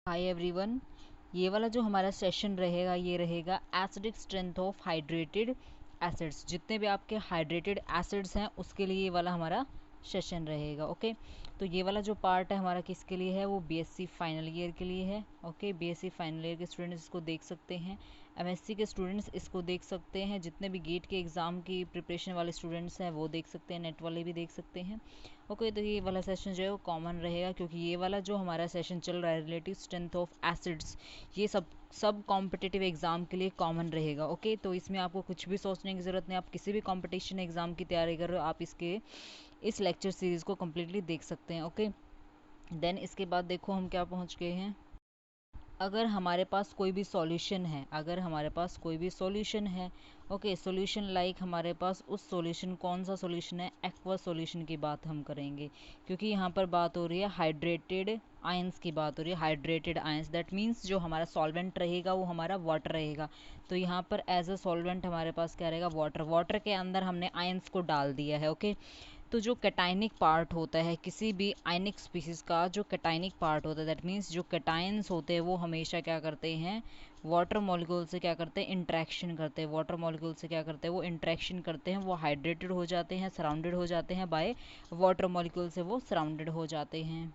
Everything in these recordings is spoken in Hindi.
Hi everyone. ये वाला जो हमारा सेशन रहेगा ये रहेगा acidic strength of hydrated acids. जितने भी आपके हाइड्रेटेड एसिड्स हैं उसके लिए ये वाला हमारा सेशन रहेगा। ओके, तो ये वाला जो पार्ट है हमारा किसके लिए है, वो बीएससी फाइनल ईयर के लिए है। ओके, बीएससी फाइनल ईयर के स्टूडेंट्स इसको देख सकते हैं, एमएससी के स्टूडेंट्स इसको देख सकते हैं, जितने भी गेट के एग्ज़ाम की प्रिपरेशन वाले स्टूडेंट्स हैं वो देख सकते हैं, नेट वाले भी देख सकते हैं। ओके, तो ये वाला सेशन जो है वो कॉमन रहेगा, क्योंकि ये वाला जो हमारा सेशन चल रहा है रिलेटिव स्ट्रेंथ ऑफ एसिड्स, ये सब कॉम्पिटिटिव एग्जाम के लिए कॉमन रहेगा। ओके, तो इसमें आपको कुछ भी सोचने की ज़रूरत नहीं, आप किसी भी कॉम्पिटिशन एग्जाम की तैयारी कर रहे हो आप इस लेक्चर सीरीज़ को कम्प्लीटली देख सकते हैं। ओके, देन इसके बाद देखो हम क्या पहुंच गए हैं। अगर हमारे पास कोई भी सॉल्यूशन है, ओके, सॉल्यूशन लाइक हमारे पास उस सॉल्यूशन, कौन सा सॉल्यूशन है, एक्वा सॉल्यूशन की बात हम करेंगे, क्योंकि यहाँ पर बात हो रही है हाइड्रेटेड आयंस की बात हो रही है। हाइड्रेटेड आयंस दैट मीन्स जो हमारा सॉल्वेंट रहेगा वो हमारा वाटर रहेगा। तो यहाँ पर एज अ सॉल्वेंट हमारे पास क्या रहेगा, वाटर। वाटर के अंदर हमने आयंस को डाल दिया है। ओके, तो जो कैटाइनिक पार्ट होता है किसी भी आयनिक स्पीसीज का, जो कैटाइनिक पार्ट होता है दैट मीन्स जो कैटाइंस होते हैं वो हमेशा क्या करते हैं, वाटर मॉलिक्यूल से क्या करते हैं, इंट्रैक्शन करते हैं। वाटर मॉलिक्यूल से क्या करते हैं, वो इंट्रैक्शन करते हैं, वो हाइड्रेटेड हो जाते हैं, सराउंडेड हो जाते हैं बाय वाटर मॉलिक्यूल से, वो सराउंडेड हो जाते हैं।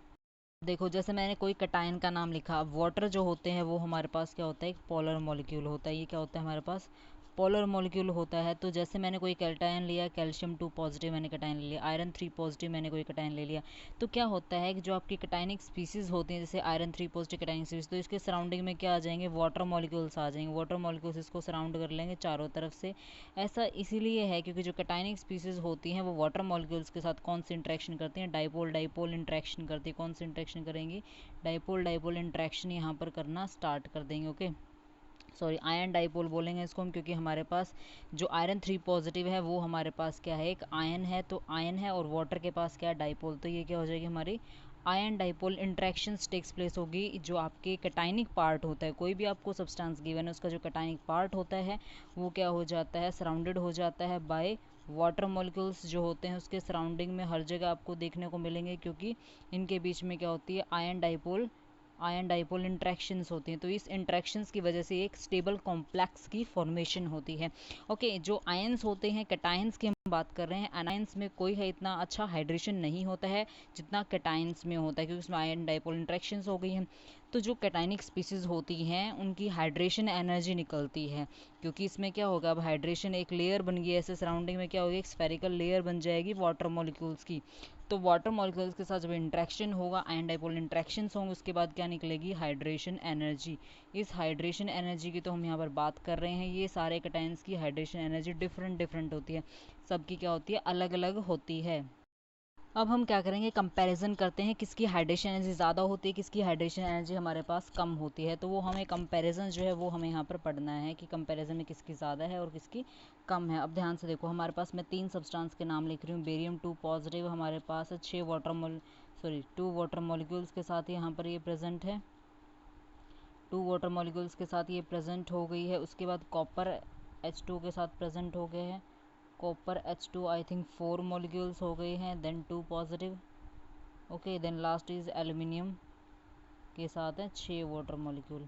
देखो जैसे मैंने कोई कटायन का नाम लिखा, वाटर जो होते हैं वो हमारे पास क्या होता है, एक पोलर मॉलिक्यूल होता है। ये क्या होता है हमारे पास, पोलर मॉलिक्यूल होता है। तो जैसे मैंने कोई कैटायन लिया, कैल्शियम 2 पॉजिटिव मैंने कैटायन ले लिया, आयरन 3 पॉजिटिव मैंने कोई कैटायन ले लिया, तो क्या होता है कि जो आपकी कैटायनिक स्पीसीज होती हैं, जैसे आयरन 3 पॉजिटिव कैटायनिक स्पीसीज, तो इसके सराउंडिंग में क्या आ जाएंगे, वाटर मॉलिक्यूल्स आ जाएंगे। वाटर मॉलिक्यूल्स इसको सराउंड कर लेंगे चारों तरफ से। ऐसा इसीलिए है क्योंकि जो कैटायनिक स्पीसीज होती हैं वो वाटर मॉलिक्यूल्स के साथ कौन सी इंट्रैक्शन करती हैं, डाइपोल डाइपोल इंट्रैक्शन करती है। कौन सी इंट्रैक्शन करेंगी, डाइपोल डाइपोल इंट्रैक्शन यहाँ पर करना स्टार्ट कर देंगे। ओके, सॉरी आयरन डाइपोल बोलेंगे इसको हम, क्योंकि हमारे पास जो आयरन 3 पॉजिटिव है वो हमारे पास क्या है, एक आयन है। तो आयन है और वाटर के पास क्या है, डाइपोल। तो ये क्या हो जाएगी हमारी ion dipole interactions takes place होगी। जो आपके कैटाइनिक पार्ट होता है, कोई भी आपको सब्सटेंस गिवन है उसका जो कैटाइनिक पार्ट होता है वो क्या हो जाता है, सराउंडेड हो जाता है बाय वाटर मॉलिक्यूल्स जो होते हैं उसके सराउंडिंग में हर जगह आपको देखने को मिलेंगे, क्योंकि इनके बीच में क्या होती है, आयन डाइपोल इंट्रैक्शंस होती हैं। तो इस इंट्रैक्शंस की वजह से एक स्टेबल कॉम्प्लेक्स की फॉर्मेशन होती है। ओके, जो आयंस होते हैं, कैटायंस की हम बात कर रहे हैं, एनायंस में कोई है इतना अच्छा हाइड्रेशन नहीं होता है जितना कैटायंस में होता है, क्योंकि उसमें आयन डाइपोल इंट्रैक्शंस हो गई हैं। तो जो कैटाइनिक स्पीसीज होती हैं उनकी हाइड्रेशन एनर्जी निकलती है, क्योंकि इसमें क्या होगा, अब हाइड्रेशन एक लेयर बन गई, ऐसे सराउंडिंग में क्या होगी, एक स्फेरिकल लेयर बन जाएगी वाटर मॉलिक्यूल्स की। तो वाटर मॉलिक्यूल्स के साथ जब इंट्रैक्शन होगा, आयन डाइपोल इंट्रैक्शंस होंगे, उसके बाद क्या निकलेगी, हाइड्रेशन एनर्जी। इस हाइड्रेशन एनर्जी की तो हम यहाँ पर बात कर रहे हैं। ये सारे कैटायंस की हाइड्रेशन एनर्जी डिफरेंट डिफरेंट होती है, सबकी क्या होती है, अलग अलग होती है। अब हम क्या करेंगे, कंपैरिजन करते हैं किसकी हाइड्रेशन एनर्जी ज़्यादा होती है, किसकी हाइड्रेशन एनर्जी हमारे पास कम होती है। तो वो हमें कंपैरिजन जो है वो हमें यहाँ पर पढ़ना है कि कंपैरिजन में किसकी ज़्यादा है और किसकी कम है। अब ध्यान से देखो, हमारे पास मैं 3 सब्सटेंस के नाम लिख रही हूँ। बेरियम 2 पॉजिटिव हमारे पास है, 2 वाटर मॉलिक्यूल्स के साथ यहाँ पर ये प्रेजेंट है, 2 वाटर मॉलिक्यूल्स के साथ ये प्रेजेंट हो गई है। उसके बाद कॉपर H2 के साथ प्रेजेंट हो गए हैं, copper H2 I think 4 molecules हो गए हैं, then 2 positive. Okay, then last is aluminium के साथ है 6 वाटर मॉलिक्यूल,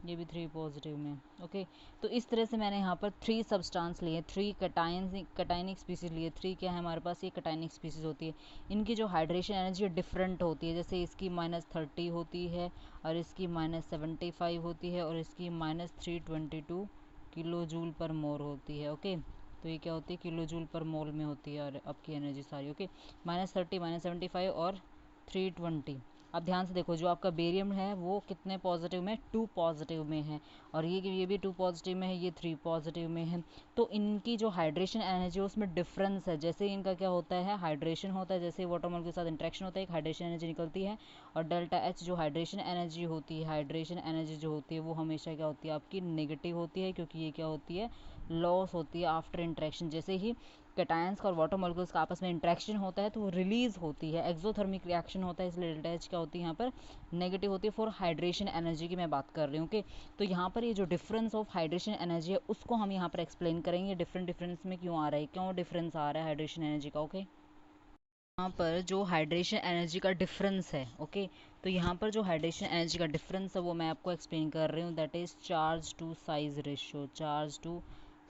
ये भी 3 पॉजिटिव में। ओके, तो इस तरह से मैंने यहाँ पर 3 सब्सटेंस लिए, 3 कैटाइनिक स्पीसीज लिए। 3 क्या है हमारे पास, ये कैटाइनिक स्पीसीज होती है, इनकी जो हाइड्रेशन एनर्जी डिफरेंट होती है। जैसे इसकी -30 होती है और इसकी -75 होती है और इसकी -322 किलो जूल पर मोल होती है। ओके, तो ये क्या होती है, किलो जूल पर मोल में होती है और आपकी एनर्जी सारी। ओके, -30 -75 और 320। अब ध्यान से देखो, जो आपका बेरियम है वो कितने पॉजिटिव में, 2 पॉजिटिव में है, और ये भी 2 पॉजिटिव में है, ये 3 पॉजिटिव में है। तो इनकी जो हाइड्रेशन एनर्जी है उसमें डिफरेंस है। जैसे इनका क्या होता है, हाइड्रेशन होता है, जैसे वाटर मॉलिक्यूल के साथ इंट्रैक्शन होता है, एक हाइड्रेशन एनर्जी निकलती है, और डेल्टा एच जो हाइड्रेशन एनर्जी होती है, हाइड्रेशन एनर्जी जो होती है वो हमेशा क्या होती है, आपकी नेगेटिव होती है, क्योंकि ये क्या होती है, लॉस होती है आफ्टर इंट्रैक्शन। जैसे ही कैटायंस का और वाटर मॉलिक्यूल्स का आपस में इंट्रैक्शन होता है तो वो रिलीज होती है, एक्सोथर्मिक रिएक्शन होता है, इसलिए डेल्टा एच क्या होती है यहाँ पर, नेगेटिव होती है फॉर हाइड्रेशन एनर्जी की मैं बात कर रही हूँ। ओके, तो यहाँ पर ये जो डिफरेंस ऑफ हाइड्रेशन एनर्जी है उसको हम यहाँ पर एक्सप्लेन करेंगे, डिफरेंट डिफरेंस में क्यों आ रहा है, क्यों डिफरेंस आ रहा है हाइड्रेशन एनर्जी का। ओके, यहाँ पर जो हाइड्रेशन एनर्जी का डिफरेंस है, ओके, तो यहाँ पर जो हाइड्रेशन एनर्जी का डिफरेंस है वो मैं आपको एक्सप्लेन कर रही हूँ, that is charge to size ratio. Charge to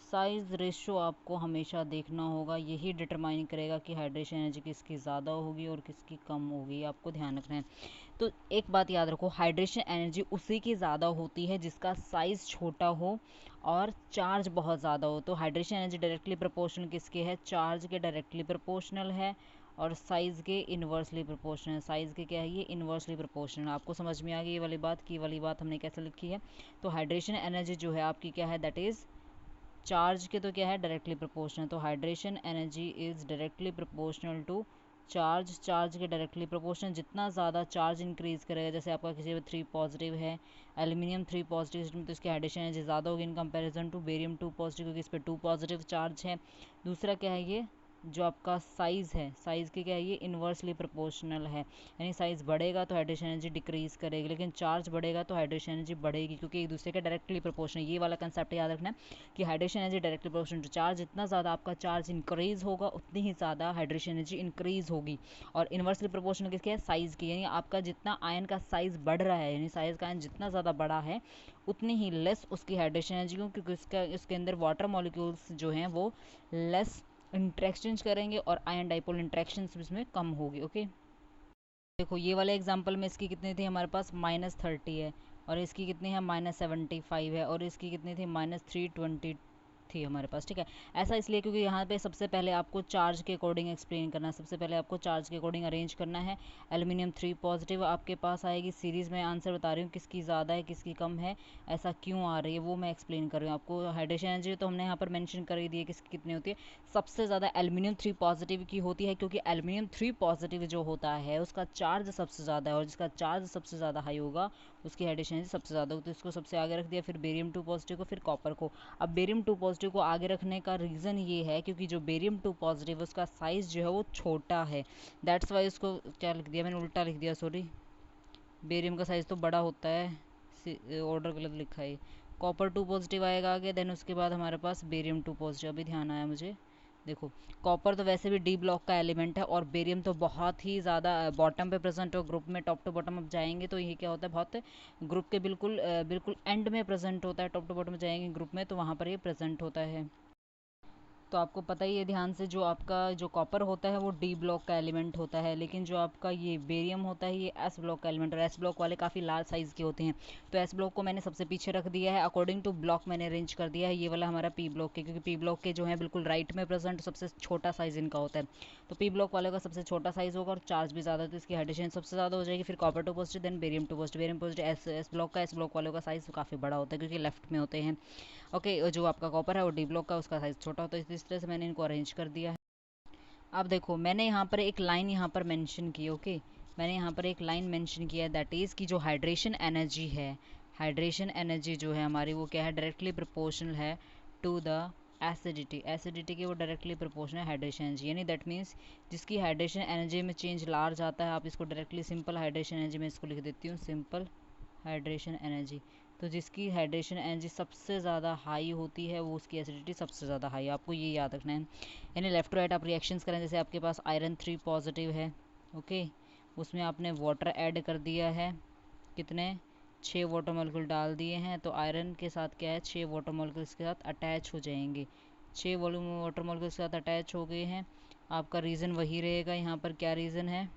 size ratio आपको हमेशा देखना होगा, यही डिटरमाइन करेगा कि हाइड्रेशन एनर्जी किसकी ज़्यादा होगी और किसकी कम होगी, आपको ध्यान रखना है। तो एक बात याद रखो, हाइड्रेशन एनर्जी उसी की ज़्यादा होती है जिसका साइज़ छोटा हो और चार्ज बहुत ज़्यादा हो। तो हाइड्रेशन एनर्जी डायरेक्टली प्रोपोर्शनल किसके है, चार्ज के डायरेक्टली प्रोपोर्शनल है और साइज़ के इन्वर्सली प्रोपोर्शनल। साइज़ के क्या है, ये इन्वर्सली प्रोपोर्शनल। आपको समझ में आ गई ये वाली बात, की वाली बात हमने कैसे लिखी है। तो हाइड्रेशन एनर्जी जो है आपकी क्या है, दैट इज़ चार्ज के तो क्या है, डायरेक्टली प्रोपोर्शनल। तो hydration energy is directly proportional to charge. Charge के डायरेक्टली प्रोपोर्शनल, जितना ज़्यादा चार्ज इंक्रीज करेगा, जैसे आपका किसी में 3 पॉजिटिव है, एल्यूमिनियम 3 पॉजिटिव, तो इसकी हाइड्रेशन एनर्जी ज़्यादा होगी in comparison to barium 2 positive, क्योंकि इस पर 2 पॉजिटिव चार्ज है। दूसरा क्या है, ये जो आपका साइज़ है, साइज़ की क्या है, ये इन्वर्सली प्रोपोर्शनल है, यानी साइज़ बढ़ेगा तो हाइड्रेशन एनर्जी डिक्रीज करेगी, लेकिन चार्ज बढ़ेगा तो हाइड्रेशन एनर्जी बढ़ेगी, क्योंकि एक दूसरे के डायरेक्टली प्रोपोर्शनल। ये वाला कंसेप्ट याद रखना है कि hydration energy directly proportional to charge, जितना ज़्यादा आपका चार्ज इंक्रीज होगा उतनी ही ज़्यादा हाइड्रेशन एनर्जी इंक्रीज होगी। और इन्वर्सली प्रोपोर्शनल किसके है, साइज़ की, यानी आपका जितना आयन का साइज़ बढ़ रहा है, यानी साइज़ का आयन जितना ज़्यादा बड़ा है उतनी ही लेस उसकी हाइड्रेशन एनर्जी, क्योंकि इसके अंदर वाटर मॉलिक्यूल्स जो हैं वो लेस इंट्रैक्शंस करेंगे और आयन डाइपोल इंट्रैक्शंस इसमें कम होगी। ओके, देखो ये वाले एग्जांपल में इसकी कितनी थी हमारे पास, -30 है, और इसकी कितनी है, -75 है, और इसकी कितनी थी, -320 थी हमारे पास। ठीक है, ऐसा इसलिए क्योंकि यहाँ पे सबसे पहले आपको चार्ज के अकॉर्डिंग एक्सप्लेन करना है, सबसे पहले आपको चार्ज के अकॉर्डिंग अरेंज करना है। एल्यूमिनियम 3 पॉजिटिव आपके पास आएगी, सीरीज़ में आंसर बता रही हूँ किसकी ज़्यादा है किसकी कम है, ऐसा क्यों आ रही है वो मैं एक्सप्लेन कर रही हूँ आपको। हाइड्रेशन एनर्जी तो हमने यहाँ पर मैंशन कर ही दी है किसकी कितनी होती है। सबसे ज़्यादा एल्यूमिनियम 3 पॉजिटिव की होती है, क्योंकि एल्यूमिनियम 3 पॉजिटिव जो होता है उसका चार्ज सबसे ज़्यादा है, और जिसका चार्ज सबसे ज़्यादा हाई होगा उसकी हाइड्रेशन एनर्जी सबसे ज़्यादा होगी। तो इसको सबसे आगे रख दिया, फिर बेरियम 2 पॉजिटिव को, फिर कॉपर को। अब बेरियम 2 पॉजिटिव को आगे रखने का रीज़न ये है क्योंकि जो बेरियम 2 पॉजिटिव उसका साइज़ जो है वो छोटा है, दैट्स वाई उसको क्या लिख दिया मैंने, उल्टा लिख दिया, सॉरी। बेरियम का साइज़ तो बड़ा होता है, ऑर्डर गलत लिखा है। कॉपर 2 पॉजिटिव आएगा आगे, देन उसके बाद हमारे पास बेरियम 2 पॉजिटिव। अभी ध्यान आया मुझे, देखो कॉपर तो वैसे भी डी ब्लॉक का एलिमेंट है, और बेरियम तो बहुत ही ज़्यादा बॉटम पे प्रेजेंट हो, ग्रुप में टॉप टू बॉटम अब जाएंगे तो ये क्या होता है, बहुत ग्रुप के बिल्कुल बिल्कुल एंड में प्रेजेंट होता है, टॉप टू बॉटम जाएंगे ग्रुप में तो वहाँ पर ये प्रेजेंट होता है। तो आपको पता ही है ध्यान से, जो आपका जो कॉपर होता है वो डी ब्लॉक का एलिमेंट होता है, लेकिन जो आपका ये बेरियम होता है ये एस ब्लॉक का एलिमेंट, और एस ब्लॉक वाले काफ़ी लार्ज साइज़ के होते हैं। तो एस ब्लॉक को मैंने सबसे पीछे रख दिया है, अकॉर्डिंग टू ब्लॉक मैंने अरेंज कर दिया है। ये वाला हमारा पी ब्लॉक के, क्योंकि पी ब्लॉक के जो है बिल्कुल राइट में प्रेजेंट सबसे छोटा साइज़ इनका होता है। तो पी ब्लॉक वाले का सबसे छोटा साइज़ होगा और चार्ज भी ज़्यादा, तो इसकी हाइड्रेशन सबसे ज़्यादा हो जाएगी। फिर copper 2 positive, then barium 2 positive. Barium positive S block का, एस ब्लॉक वालों का साइज़ काफ़ी बड़ा होता है क्योंकि लेफ्ट में होते हैं। ओके, जो आपका कॉपर है वो डी ब्लॉक का, उसका साइज़ छोटा होता है। इस तरह से मैंने इनको अरेंज कर दिया है। अब देखो मैंने यहाँ पर एक लाइन यहाँ पर मेंशन की, ओके, मैंने यहाँ पर एक लाइन मेंशन किया है, दैट इज़ कि जो हाइड्रेशन एनर्जी है, हाइड्रेशन एनर्जी जो है हमारी वो क्या है, डायरेक्टली प्रोपोर्शनल है टू द एसिडिटी। एसिडिटी की वो डायरेक्टली प्रोपोर्शनल है हाइड्रेशन एनर्जी, यानी दैट मीन्स जिसकी हाइड्रेशन एनर्जी में चेंज लार्ज आता है, आप इसको डायरेक्टली सिंपल हाइड्रेशन एनर्जी में इसको लिख देती हूँ, सिंपल हाइड्रेशन एनर्जी। तो जिसकी हाइड्रेशन एनर्जी सबसे ज़्यादा हाई होती है वो उसकी एसिडिटी सबसे ज़्यादा हाई है, आपको ये याद रखना है। यानी लेफ्ट टू राइट आप रिएक्शंस करें, जैसे आपके पास आयरन 3 पॉजिटिव है, ओके, उसमें आपने वाटर ऐड कर दिया है, कितने, 6 वाटर मॉलिक्यूल डाल दिए हैं, तो आयरन के साथ क्या है, 6 वाटर मॉलिक्यूल्स के साथ अटैच हो जाएंगे, 6 वाटर मॉलिक्यूल्स के साथ अटैच हो गए हैं। आपका रीज़न वही रहेगा, यहाँ पर क्या रीज़न है,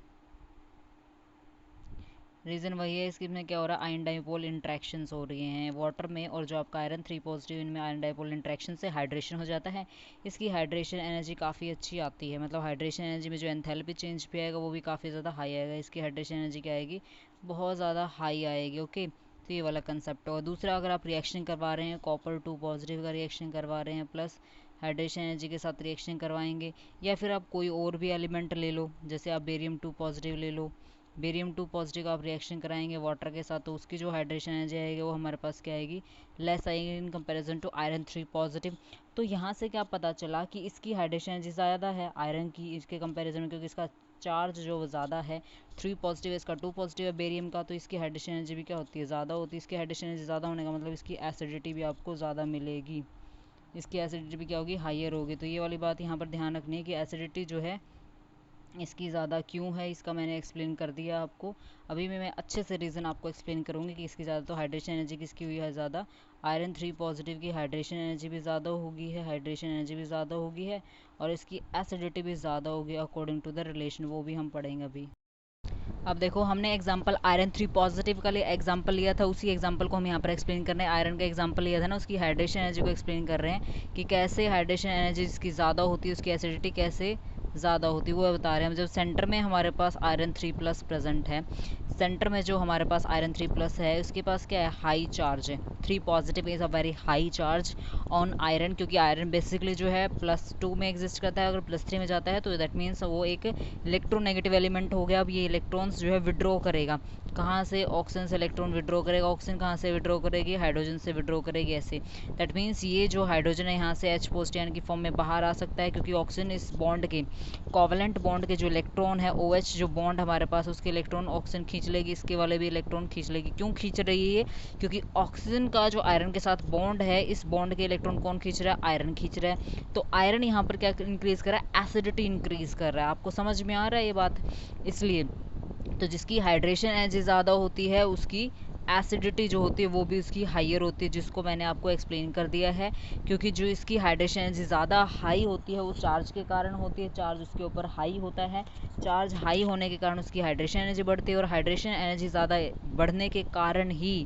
रीज़न वही है, इसमें क्या हो रहा है, आयन डाइपोल इंट्रैक्शंस हो रही हैं वाटर में, और जो आपका आयरन 3 पॉजिटिव इनमें आयन डाइपोल इंट्रैक्शन से हाइड्रेशन हो जाता है। इसकी हाइड्रेशन एनर्जी काफ़ी अच्छी आती है, मतलब हाइड्रेशन एनर्जी में जो एंथैल्पी चेंज भी आएगा वो भी काफ़ी ज़्यादा हाई आएगा, इसकी हाइड्रेशन एनर्जी क्या आएगी, बहुत ज़्यादा हाई आएगी। ओके, तो ये वाला कंसेप्ट होगा। दूसरा, अगर आप रिएक्शन करवा रहे हैं, कॉपर 2 पॉजिटिव का रिएक्शन करवा रहे हैं प्लस हाइड्रेशन एनर्जी के साथ रिएक्शन करवाएंगे, या फिर आप कोई और भी एलिमेंट ले लो, जैसे आप बेरियम 2 पॉजिटिव ले लो, बेरियम 2 पॉजिटिव का आप रिएक्शन कराएंगे वाटर के साथ, तो उसकी जो हाइड्रेशन एनर्जी आएगी वो हमारे पास क्या आएगी, लेस आएगी in comparison to iron 3 positive. तो यहाँ से क्या पता चला कि इसकी हाइड्रेशन एनर्जी ज़्यादा है आयरन की इसके कंपैरिजन में, क्योंकि इसका चार्ज जो ज़्यादा है, 3 पॉजिटिव है, इसका 2 पॉजिटिव है बेरियम का, तो इसकी हाइड्रेशन एनर्जी भी क्या होती है, ज़्यादा होती है। इसकी हाइड्रेशन एनर्जी ज़्यादा होने का मतलब इसकी एसिडिटी भी आपको ज़्यादा मिलेगी, इसकी एसिडिटी भी क्या होगी, हाइयर होगी। तो ये वाली बात यहाँ पर ध्यान रखनी है कि एसिडिटी जो है इसकी ज़्यादा क्यों है, इसका मैंने एक्सप्लेन कर दिया आपको। अभी मैं अच्छे से रीज़न आपको एक्सप्लेन करूँगी कि इसकी ज़्यादा, तो हाइड्रेशन एनर्जी किसकी हुई है ज़्यादा, आयरन 3 पॉजिटिव की हाइड्रेशन एनर्जी भी ज़्यादा होगी है, हाइड्रेशन एनर्जी भी ज़्यादा होगी है, और इसकी एसिडिटी भी ज़्यादा होगी अकॉर्डिंग टू द रिलेशन, वो भी हम पढ़ेंगे अभी। अब देखो हमने एग्जांपल आयरन 3 पॉजिटिव का लिए एग्जांपल लिया था, उसी एग्जांपल को हम यहाँ पर एक्सप्लेन कर रहे हैं। आयरन का एग्जांपल लिया था ना, उसकी हाइड्रेशन एनर्जी को एक्सप्लेन कर रहे हैं कि कैसे हाइड्रेशन एनर्जी जिसकी ज़्यादा होती है उसकी एसिडिटी कैसे ज़्यादा होती है, वो बता रहे हैं। जब सेंटर में हमारे पास आयरन 3 प्लस प्रेजेंट है, सेंटर में जो हमारे पास आयरन 3 प्लस है उसके पास क्या है, हाई चार्ज है। 3 positive is a very high charge on iron, क्योंकि आयरन बेसिकली जो है +2 में एग्जिस्ट करता है, अगर +3 में जाता है तो दैट मीन्स वो एक इलेक्ट्रोनेगेटिव एलिमेंट हो गया। अब ये इलेक्ट्रॉन्स जो है विड्रॉ करेगा, कहाँ से, ऑक्सीजन से इलेक्ट्रॉन विड्रॉ करेगा, ऑक्सीजन कहाँ से विड्रॉ करेगी, हाइड्रोजन से विड्रॉ करेगी, ऐसे। दैट मीन्स ये जो हाइड्रोजन है यहाँ से H पोस्टियन की फॉर्म में बाहर आ सकता है, क्योंकि ऑक्सीजन इस बॉन्ड के कोवेलेंट बॉन्ड के जो इलेक्ट्रॉन है OH जो बॉन्ड हमारे पास, उसके इलेक्ट्रॉन ऑक्सीजन खींच लेगी, इसके वाले भी इलेक्ट्रॉन खींच लेगी। क्यों खींच रही है, क्योंकि ऑक्सीजन का जो आयरन के साथ बॉन्ड है, इस बॉन्ड के इलेक्ट्रॉन कौन खींच रहा है, आयरन खींच रहा है। तो आयरन यहाँ पर क्या इंक्रीज कर रहा है, एसिडिटी इंक्रीज कर रहा है। आपको समझ में आ रहा है ये बात, इसलिए तो जिसकी हाइड्रेशन एनर्जी ज़्यादा होती है उसकी एसिडिटी जो होती है वो भी उसकी हाइयर होती है, जिसको मैंने आपको एक्सप्लेन कर दिया है। क्योंकि जो इसकी हाइड्रेशन एनर्जी ज़्यादा हाई होती है वो चार्ज के कारण होती है, चार्ज उसके ऊपर हाई होता है, चार्ज हाई होने के कारण उसकी हाइड्रेशन एनर्जी बढ़ती है, और हाइड्रेशन एनर्जी ज़्यादा बढ़ने के कारण ही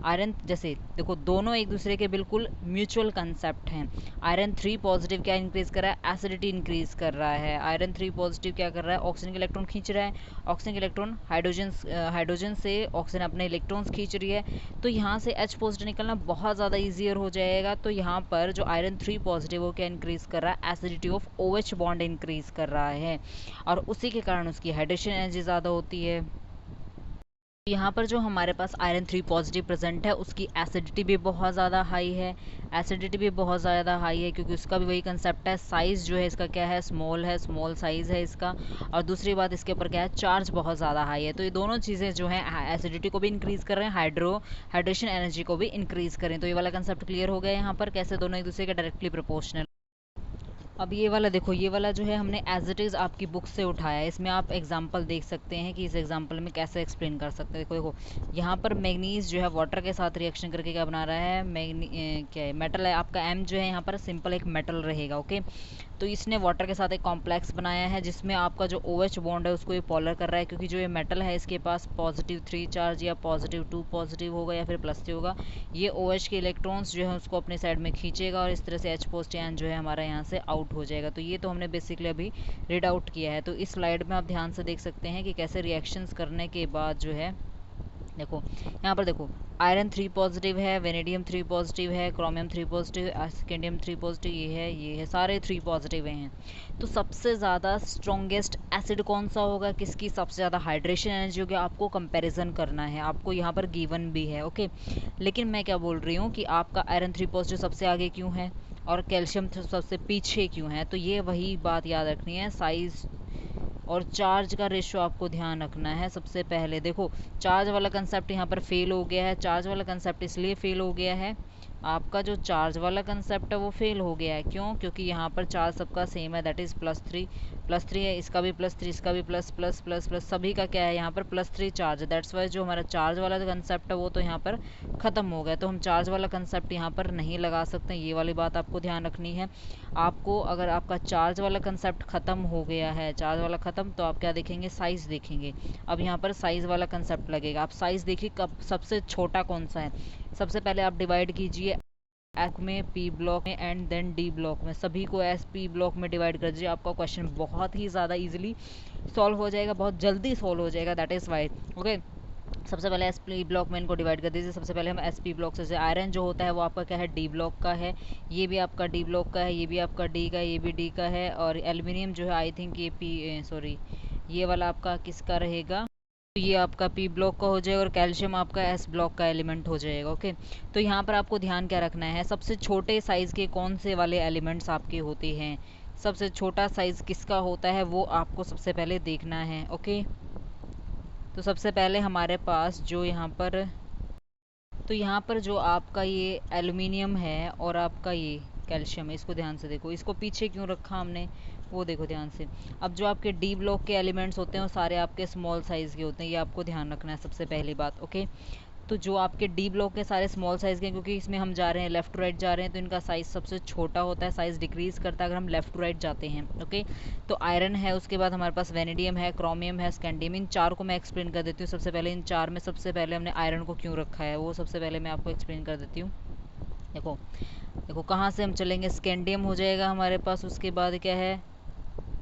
आयरन, जैसे देखो दोनों एक दूसरे के बिल्कुल म्यूचुअल कंसेप्ट हैं। आयरन 3 पॉजिटिव क्या इंक्रीज कर रहा है, एसिडिटी इंक्रीज कर रहा है। आयरन 3 पॉजिटिव क्या कर रहा है, ऑक्सीजन के इलेक्ट्रॉन खींच रहा है, ऑक्सीजन के इलेक्ट्रॉन हाइड्रोजन से ऑक्सीजन अपने इलेक्ट्रॉन्स खींच रही है, तो यहाँ से H पॉजिटिव निकलना बहुत ज़्यादा ईजियर हो जाएगा। तो यहाँ पर जो आयरन 3 पॉजिटिव वो क्या इंक्रीज कर रहा है, acidity of OH bond increase कर रहा है, और उसी के कारण उसकी हाइड्रेशन एनर्जी ज़्यादा होती है। यहाँ पर जो हमारे पास आयरन 3 पॉजिटिव प्रेजेंट है उसकी एसिडिटी भी बहुत ज़्यादा हाई है, एसिडिटी भी बहुत ज़्यादा हाई है, क्योंकि उसका भी वही कंसेप्ट है, साइज़ जो है इसका क्या है, स्मॉल है, स्मॉल साइज़ है इसका। और दूसरी बात इसके ऊपर क्या है, चार्ज बहुत ज़्यादा हाई है। तो ये दोनों चीज़ें जो हैं एसिडिटी को भी इंक्रीज़ कर रहे हैं, हाइड्रेशन एनर्जी को भी इंक्रीज़ करें। तो ये वाला कंसेप्ट क्लियर हो गया यहाँ पर, कैसे दोनों एक दूसरे के डायरेक्टली प्रोपोर्शनल। अब ये वाला देखो, ये वाला जो है हमने एज इट इज़ आपकी बुक से उठाया है, इसमें आप एग्जांपल देख सकते हैं कि इस एग्जांपल में कैसे एक्सप्लेन कर सकते हैं। देखो देखो यहाँ पर मैग्नीज जो है वाटर के साथ रिएक्शन करके क्या बना रहा है, क्या है, मेटल है आपका। M जो है यहाँ पर सिंपल एक मेटल रहेगा, ओके। तो इसने वाटर के साथ एक कॉम्प्लेक्स बनाया है जिसमें आपका जो OH बॉन्ड है उसको ये पोलर कर रहा है, क्योंकि जो ये मेटल है इसके पास +3 चार्ज या +2 पॉजिटिव होगा या फिर +3 होगा। ये OH के इलेक्ट्रॉन्स जो है उसको अपने साइड में खींचेगा, और इस तरह से H पोस्टियन जो है हमारा यहाँ से आउट हो जाएगा। तो ये तो हमने बेसिकली अभी रीड आउट किया है। तो इस स्लाइड में आप ध्यान से देख सकते हैं कि कैसे रिएक्शंस करने के बाद जो है, देखो यहाँ पर देखो आयरन 3 पॉजिटिव है, वेनेडियम 3 पॉजिटिव है, क्रोमियम 3 पॉजिटिव, स्कैंडियम 3 पॉजिटिव, ये है सारे 3 पॉजिटिव हैं। तो सबसे ज़्यादा स्ट्रॉन्गेस्ट एसिड कौन सा होगा, किसकी सबसे ज़्यादा हाइड्रेशन एनर्जी होगी, आपको कंपैरिजन करना है, आपको यहाँ पर गिवन भी है, ओके। लेकिन मैं क्या बोल रही हूँ कि आपका आयरन 3 पॉजिटिव सबसे आगे क्यों है और कैल्शियम सबसे पीछे क्यों है, तो ये वही बात याद रखनी है, साइज और चार्ज का रेशियो आपको ध्यान रखना है। सबसे पहले देखो चार्ज वाला कंसेप्ट यहाँ पर फेल हो गया है, चार्ज वाला कंसेप्ट इसलिए फेल हो गया है, आपका जो चार्ज वाला कंसेप्ट है वो फेल हो गया है। क्यों, क्योंकि यहाँ पर चार्ज सबका सेम है, दैट इज़ +3 है, इसका भी +3, इसका भी प्लस प्लस प्लस प्लस, सभी का क्या है यहाँ पर +3 चार्ज है। दैट्स वाई जो हमारा चार्ज वाला कंसेप्ट है वो तो यहाँ पर ख़त्म हो गया, तो हम चार्ज वाला कंसेप्ट यहाँ पर नहीं लगा सकते, ये वाली बात आपको ध्यान रखनी है। आपको अगर आपका चार्ज वाला कंसेप्ट ख़त्म हो गया है, चार्ज वाला ख़त्म, तो आप क्या देखेंगे, साइज़ देखेंगे। अब यहाँ पर साइज़ वाला कंसेप्ट लगेगा, आप साइज़ देखिए कब सबसे छोटा कौन सा है। सबसे पहले आप डिवाइड कीजिए एस में, P ब्लॉक में एंड देन D ब्लॉक में, सभी को SP ब्लॉक में डिवाइड कर दीजिए, आपका क्वेश्चन बहुत ही ज़्यादा इजीली सॉल्व हो जाएगा, बहुत जल्दी सॉल्व हो जाएगा, दैट इज़ वाई, ओके। सबसे पहले SP ब्लॉक में इनको डिवाइड कर दीजिए। सबसे पहले हम SP ब्लॉक से, आयरन जो होता है वो आपका क्या है, D ब्लॉक का है, ये भी आपका D ब्लॉक का है, ये भी आपका D का है, ये भी D का है, और एल्यूमिनियम जो है आई थिंक ये ये वाला आपका किसका रहेगा, तो ये आपका P ब्लॉक का हो जाएगा, और कैल्शियम आपका S ब्लॉक का एलिमेंट हो जाएगा, ओके। तो यहाँ पर आपको ध्यान क्या रखना है, सबसे छोटे साइज़ के कौन से वाले एलिमेंट्स आपके होते हैं, सबसे छोटा साइज़ किसका होता है वो आपको सबसे पहले देखना है, ओके। तो सबसे पहले हमारे पास जो यहाँ पर, तो यहाँ पर जो आपका ये एल्युमिनियम है और आपका ये कैल्शियम है, इसको ध्यान से देखो, इसको पीछे क्यों रखा हमने, वो देखो ध्यान से। अब जो आपके डी ब्लॉक के एलिमेंट्स होते हैं वो सारे आपके स्मॉल साइज़ के होते हैं, ये आपको ध्यान रखना है सबसे पहली बात। ओके, तो जो आपके डी ब्लॉक के सारे स्मॉल साइज़ के, क्योंकि इसमें हम जा रहे हैं लेफ़्ट टू राइट जा रहे हैं, तो इनका साइज़ सबसे छोटा होता है, साइज़ डिक्रीज़ करता है अगर हम लेफ़्ट टू राइट जाते हैं। ओके, तो आयरन है, उसके बाद हमारे पास वेनेडियम है, क्रोमियम है, स्कैंडियम। इन चार को मैं एक्सप्लेन कर देती हूँ। सबसे पहले इन चार में सबसे पहले हमने आयरन को क्यों रखा है वो सबसे पहले मैं आपको एक्सप्लेन कर देती हूँ। देखो देखो कहाँ से हम चलेंगे, स्कैंडियम हो जाएगा हमारे पास, उसके बाद क्या है,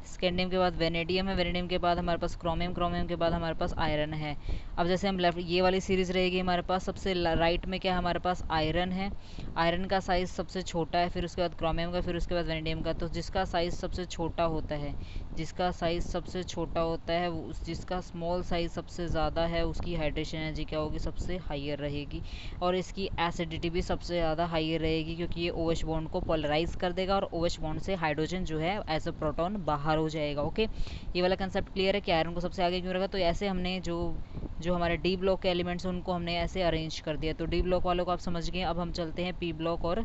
स्कैंडियम के बाद वेनेडियम है, वेनेडियम के बाद हमारे पास क्रोमियम, क्रोमियम के बाद हमारे पास आयरन है। अब जैसे हम लेफ्ट ये वाली सीरीज़ रहेगी हमारे पास, सबसे राइट में क्या है हमारे पास आयरन है, आयरन का साइज़ सबसे छोटा है, फिर उसके बाद क्रोमियम का, फिर उसके बाद वेनेडियम का। तो जिसका साइज़ सबसे छोटा होता है, जिसका साइज़ सबसे छोटा होता है वो जिसका स्मॉल साइज़ सबसे ज़्यादा है उसकी हाइड्रेशन एनर्जी क्या होगी, सबसे हाइयर रहेगी, और इसकी एसिडिटी भी सबसे ज़्यादा हाइयर रहेगी, क्योंकि ये OH बॉन्ड को पोलराइज कर देगा और OH बॉन्ड से हाइड्रोजन जो है एज अ प्रोटॉन बाहर हो जाएगा। ओके, ये वाला कंसेप्ट क्लियर है कि आयरन को सबसे आगे क्यों रखा। तो ऐसे हमने जो जो हमारे डी ब्लॉक के एलिमेंट्स हैं उनको हमने ऐसे अरेंज कर दिया। तो डी ब्लॉक वालों को आप समझ गए। अब हम चलते हैं पी ब्लॉक और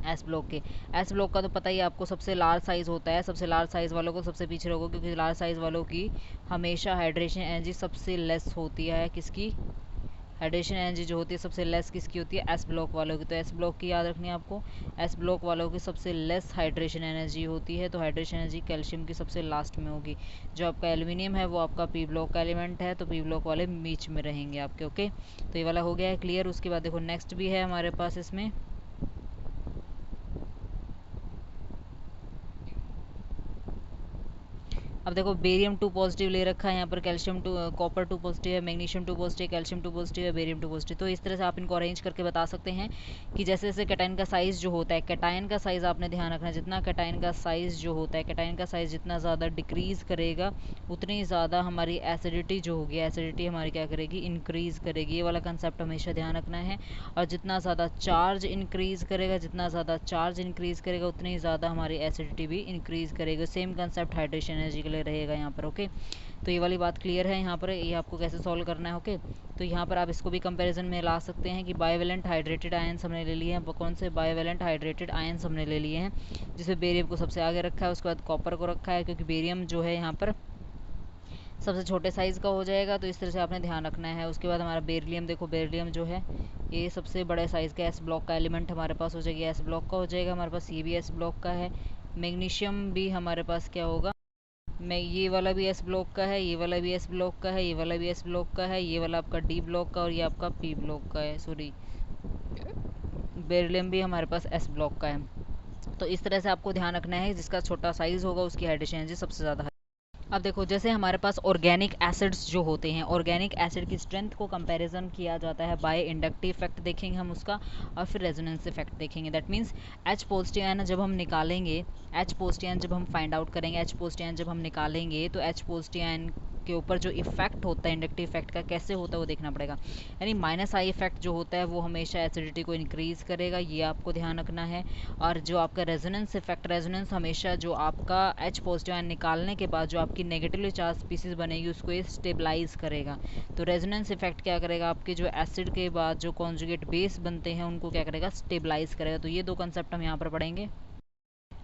एस ब्लॉक के। एस ब्लॉक का तो पता ही है आपको, सबसे लार्ज साइज़ होता है, सबसे लार्ज साइज़ वालों को सबसे पीछे रखो, क्योंकि लार्ज साइज़ वालों की हमेशा हाइड्रेशन एनर्जी सबसे लेस होती है। किसकी हाइड्रेशन एनर्जी जो होती है सबसे लेस किसकी होती है, एस ब्लॉक वालों की। तो एस ब्लॉक की याद रखनी है आपको, एस ब्लॉक वालों की सबसे लेस हाइड्रेशन एनर्जी होती है। तो हाइड्रेशन एनर्जी कैल्शियम की सबसे लास्ट में होगी। जो आपका एल्यूमिनियम है वो आपका पी ब्लॉक का एलिमेंट है, तो पी ब्लॉक वाले बीच में रहेंगे आपके। ओके, तो ये वाला हो गया है क्लियर। उसके बाद देखो नेक्स्ट भी है हमारे पास इसमें, अब देखो बेरियम 2 पॉजिटिव ले रखा है यहाँ पर, कैल्शियम 2, कॉपर 2 पॉजिटिव है, मैग्नीशियम 2 पॉजिटिव, कैल्शियम 2 पॉजिटिव है, बेरियम 2 पॉजिटिव। तो इस तरह से आप इनको अरेंज करके बता सकते हैं कि जैसे जैसे कैटायन का साइज़ जो होता है, कैटायन का साइज़ आपने ध्यान रखना है, जितना कैटायन का साइज़ जो होता है, कैटायन का साइज़ जितना ज़्यादा डिक्रीज़ करेगा उतनी ज़्यादा हमारी एसिडिटी जो होगी, एसिडिटी हमारी क्या करेगी, इंक्रीज़ करेगी। ये वाला कंसेप्ट हमेशा ध्यान रखना है। और जितना ज़्यादा चार्ज इंक्रीज़ करेगा, जितना ज़्यादा चार्ज इंक्रीज़ करेगा उतनी ज़्यादा हमारी एसिडिटी भी इंक्रीज़ करेगा। सेम कंसेप्ट हाइड्रेशन एनर्जी के लिए रहेगा यहाँ पर। ओके, तो ये वाली बात क्लियर है यहाँ पर, ये आपको कैसे सॉल्व करना है। ओके, तो यहाँ पर आप इसको भी कंपैरिजन में ला सकते हैं कि बायोवेलेंट हाइड्रेटेड आयंस हमने ले लिए हैं। कौन से बायोवेलेंट हाइड्रेटेड आयंस हमने ले लिए हैं, जिसमें बेरियम को सबसे आगे रखा है, उसके बाद कॉपर को रखा है, क्योंकि बेरियम जो है यहाँ पर सबसे छोटे साइज़ का हो जाएगा। तो इस तरह से आपने ध्यान रखना है। उसके बाद हमारा बेरिलियम, देखो बेरिलियम जो है ये सबसे बड़े साइज़ का एस ब्लॉक का एलिमेंट हमारे पास हो जाएगा, एस ब्लॉक का हो जाएगा हमारे पास, ये भी एस ब्लॉक का है। मैग्नीशियम भी हमारे पास क्या होगा, मैं ये वाला भी एस ब्लॉक का है, ये वाला भी एस ब्लॉक का है, ये वाला भी एस ब्लॉक का है, ये वाला आपका डी ब्लॉक का और ये आपका पी ब्लॉक का है। सॉरी, बेरिलियम भी हमारे पास एस ब्लॉक का है। तो इस तरह से आपको ध्यान रखना है, जिसका छोटा साइज़ होगा उसकी हाइड्रेशन एनर्जी सबसे ज़्यादा है। अब देखो जैसे हमारे पास ऑर्गेनिक एसिड्स जो होते हैं, ऑर्गेनिक एसिड की स्ट्रेंथ को कंपैरिजन किया जाता है बाय इंडक्टिव इफेक्ट देखेंगे हम उसका, और फिर रेजोनेंस इफेक्ट देखेंगे। That means H positive ion जब हम निकालेंगे, एच पॉजिटिव आयन जब हम फाइंड आउट करेंगे, एच पॉजिटिव आयन जब हम निकालेंगे, तो एच पॉजिटिव आयन के ऊपर जो इफेक्ट होता है इंडक्टिव इफेक्ट का, कैसे होता है वो देखना पड़ेगा। यानी माइनस आई इफेक्ट जो होता है वो हमेशा एसिडिटी को इंक्रीज करेगा, ये आपको ध्यान रखना है। और जो आपका रेजोनेंस इफेक्ट, रेजोनेंस हमेशा जो आपका एच पॉजिटिव आयन निकालने के बाद जो आपकी नेगेटिवली चार्ज स्पीसीज बनेगी उसको ये स्टेबलाइज करेगा। तो रेजोनेंस इफेक्ट क्या करेगा, आपके जो एसिड के बाद जो कॉन्जुगेट बेस बनते हैं उनको क्या करेगा, स्टेबलाइज करेगा। तो ये दो कंसेप्ट हम यहाँ पर पढ़ेंगे।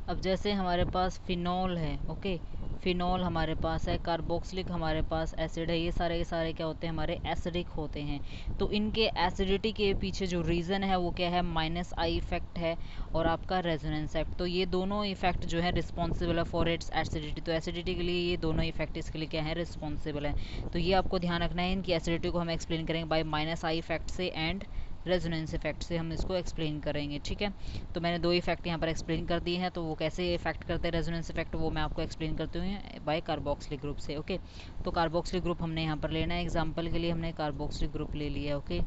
अब जैसे हमारे पास फिनॉल है, ओके, फिनॉल हमारे पास है, कार्बोक्सिलिक हमारे पास एसिड है, ये सारे क्या होते हैं, हमारे एसिडिक होते हैं। तो इनके एसिडिटी के पीछे जो रीज़न है वो क्या है, माइनस आई इफेक्ट है और आपका रेजोनेंस इफेक्ट। तो ये दोनों इफेक्ट जो है रिस्पॉन्सिबल है फॉर इट्स एसिडिटी। तो एसिडिटी के लिए ये दोनों इफेक्ट इसके लिए क्या है, रिस्पॉन्सिबल है। तो ये आपको ध्यान रखना है, इनकी एसिडिटी को हम एक्सप्लेन करेंगे बाय माइनस आई इफेक्ट से एंड रेजोनेंस इफेक्ट से हम इसको एक्सप्लेन करेंगे। ठीक है, तो मैंने दो इफेक्ट यहाँ पर एक्सप्लेन कर दिए हैं, तो वो कैसे इफेक्ट करते हैं रेजोनेंस इफेक्ट वो मैं आपको एक्सप्लेन करते हुए बाय कार्बोक्सिलिक ग्रुप से। ओके, तो कार्बोक्सिलिक ग्रुप हमने यहाँ पर लेना है, एग्जाम्पल के लिए हमने कार्बोक्सिलिक ग्रुप ले लिया है। ओके,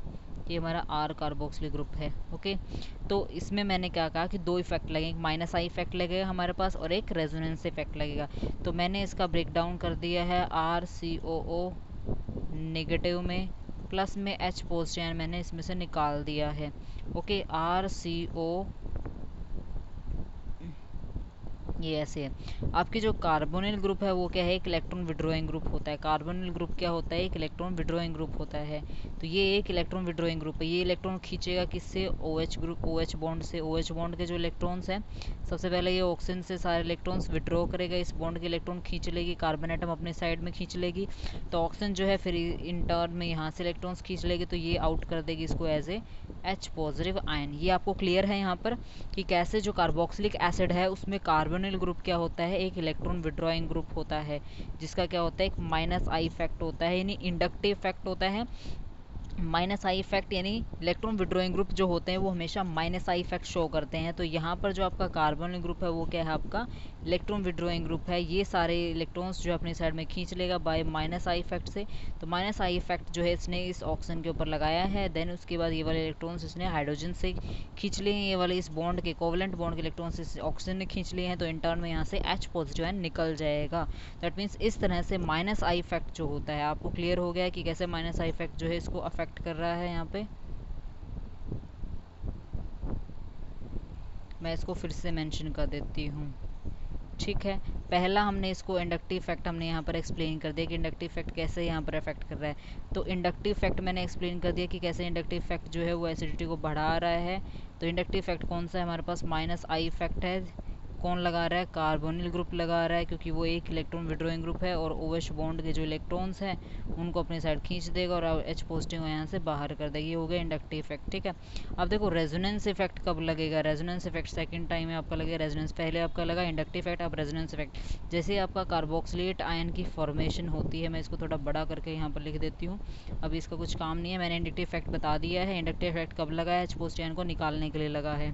ये हमारा आर कार्बोक्सिलिक ग्रुप है। ओके, तो इसमें मैंने क्या कहा कि दो इफेक्ट लगेंगे, एक माइनस आई इफेक्ट लगेगा हमारे पास और एक रेजोनेंस इफेक्ट लगेगा। तो मैंने इसका ब्रेक डाउन कर दिया है, आर सी ओ ओ नेगेटिव में प्लस में एच पॉजिटिव मैंने इसमें से निकाल दिया है। ओके, आर सी ओ ये ऐसे है। आपकी जो कार्बोनिल ग्रुप है वो क्या है, एक इलेक्ट्रॉन विड्रॉइंग ग्रुप होता है। कार्बोनिल ग्रुप क्या होता है, एक इलेक्ट्रॉन विड्रॉइंग ग्रुप होता है। तो ये एक इलेक्ट्रॉन विड्रॉइंग ग्रुप है। ये इलेक्ट्रॉन खींचेगा किससे, OH ग्रुप, OH बॉन्ड से। OH बॉन्ड के जो इलेक्ट्रॉन्स हैं, सबसे पहले ये ऑक्सीजन से सारे इलेक्ट्रॉन्स विड्रॉ करेगा, इस बॉन्ड के इलेक्ट्रॉन खींच लेगी, कार्बन एटम अपने साइड में खींच लेगी। तो ऑक्सीजन जो है फिर इन टर्न में यहाँ से इलेक्ट्रॉन्स खींच लेगी, तो ये आउट कर देगी इसको as a H positive ion. ये आपको क्लियर है यहाँ पर कि कैसे जो कार्बोक्सिलिक एसिड है उसमें कार्बोनिल ग्रुप क्या होता है, एक इलेक्ट्रॉन विड्रॉइंग ग्रुप होता है, जिसका क्या होता है, एक माइनस आई इफेक्ट होता है, यानी इंडक्टिव इफेक्ट होता है। माइनस आई इफेक्ट यानी इलेक्ट्रॉन विड्रॉइंग ग्रुप जो होते हैं वो हमेशा माइनस आई इफेक्ट शो करते हैं। तो यहाँ पर जो आपका कार्बोनिल ग्रुप है वो क्या है, आपका इलेक्ट्रॉन विड्रॉइंग ग्रुप है। ये सारे इलेक्ट्रॉन्स जो अपनी साइड में खींच लेगा बाय माइनस आई इफेक्ट से। तो माइनस आई इफेक्ट जो है इसने इस ऑक्सीजन के ऊपर लगाया है। देन उसके बाद ये वाले इलेक्ट्रॉन्स इसने हाइड्रोजन से खींच लिए हैं, ये वाले इस बॉन्ड के कोवलेंट बॉन्ड के इलेक्ट्रॉन्स इस ऑक्सीजन ने खींच लिए हैं। तो इंटर्न में यहाँ से H पॉजिटिव आयन निकल जाएगा। दैट मीन्स इस तरह से माइनस आई इफेक्ट जो होता है, आपको क्लियर हो गया कि कैसे माइनस आई इफेक्ट जो है इसको अफेक्ट कर रहा है। यहाँ पे मैं इसको फिर से मेंशन कर देती हूँ, ठीक है। पहला हमने इसको इंडक्टिव इफेक्ट हमने यहाँ पर एक्सप्लेन कर दिया कि इंडक्टिव इफेक्ट कैसे यहाँ पर इफेक्ट कर रहा है। तो इंडक्टिव इफेक्ट मैंने एक्सप्लेन कर दिया कि कैसे इंडक्टिव इफेक्ट जो है वो एसिडिटी को बढ़ा रहा है। तो इंडक्टिव इफेक्ट कौन सा है हमारे पास, माइनस आई इफेक्ट है। कौन लगा रहा है, कार्बोनिल ग्रुप लगा रहा है, क्योंकि वो एक इलेक्ट्रॉन विड्रॉइंग ग्रुप है और OH बॉन्ड के जो इलेक्ट्रॉन्स हैं उनको अपनी साइड खींच देगा और H पॉजिटिव यहाँ से बाहर कर देगा। ये हो गया इंडक्टिव इफेक्ट, ठीक है। अब देखो रेजोनेंस इफेक्ट कब लगेगा, रेजोनेंस इफेक्ट सेकंड टाइम में आपका लगेगा रेजोनेंस। पहले आपका लगा इंडक्टिव इफेक्ट, अब रेजोनेंस इफेक्ट। जैसे आपका कार्बोक्सिलेट आयन की फॉर्मेशन होती है, मैं इसको थोड़ा बड़ा करके यहाँ पर लिख देती हूँ, अभी इसका कुछ काम नहीं है, मैंने इंडक्टिव इफेक्ट बता दिया है। इंडक्टिव इफेक्ट कब लगा है, H पॉजिटिव आयन को निकालने के लिए लगा है,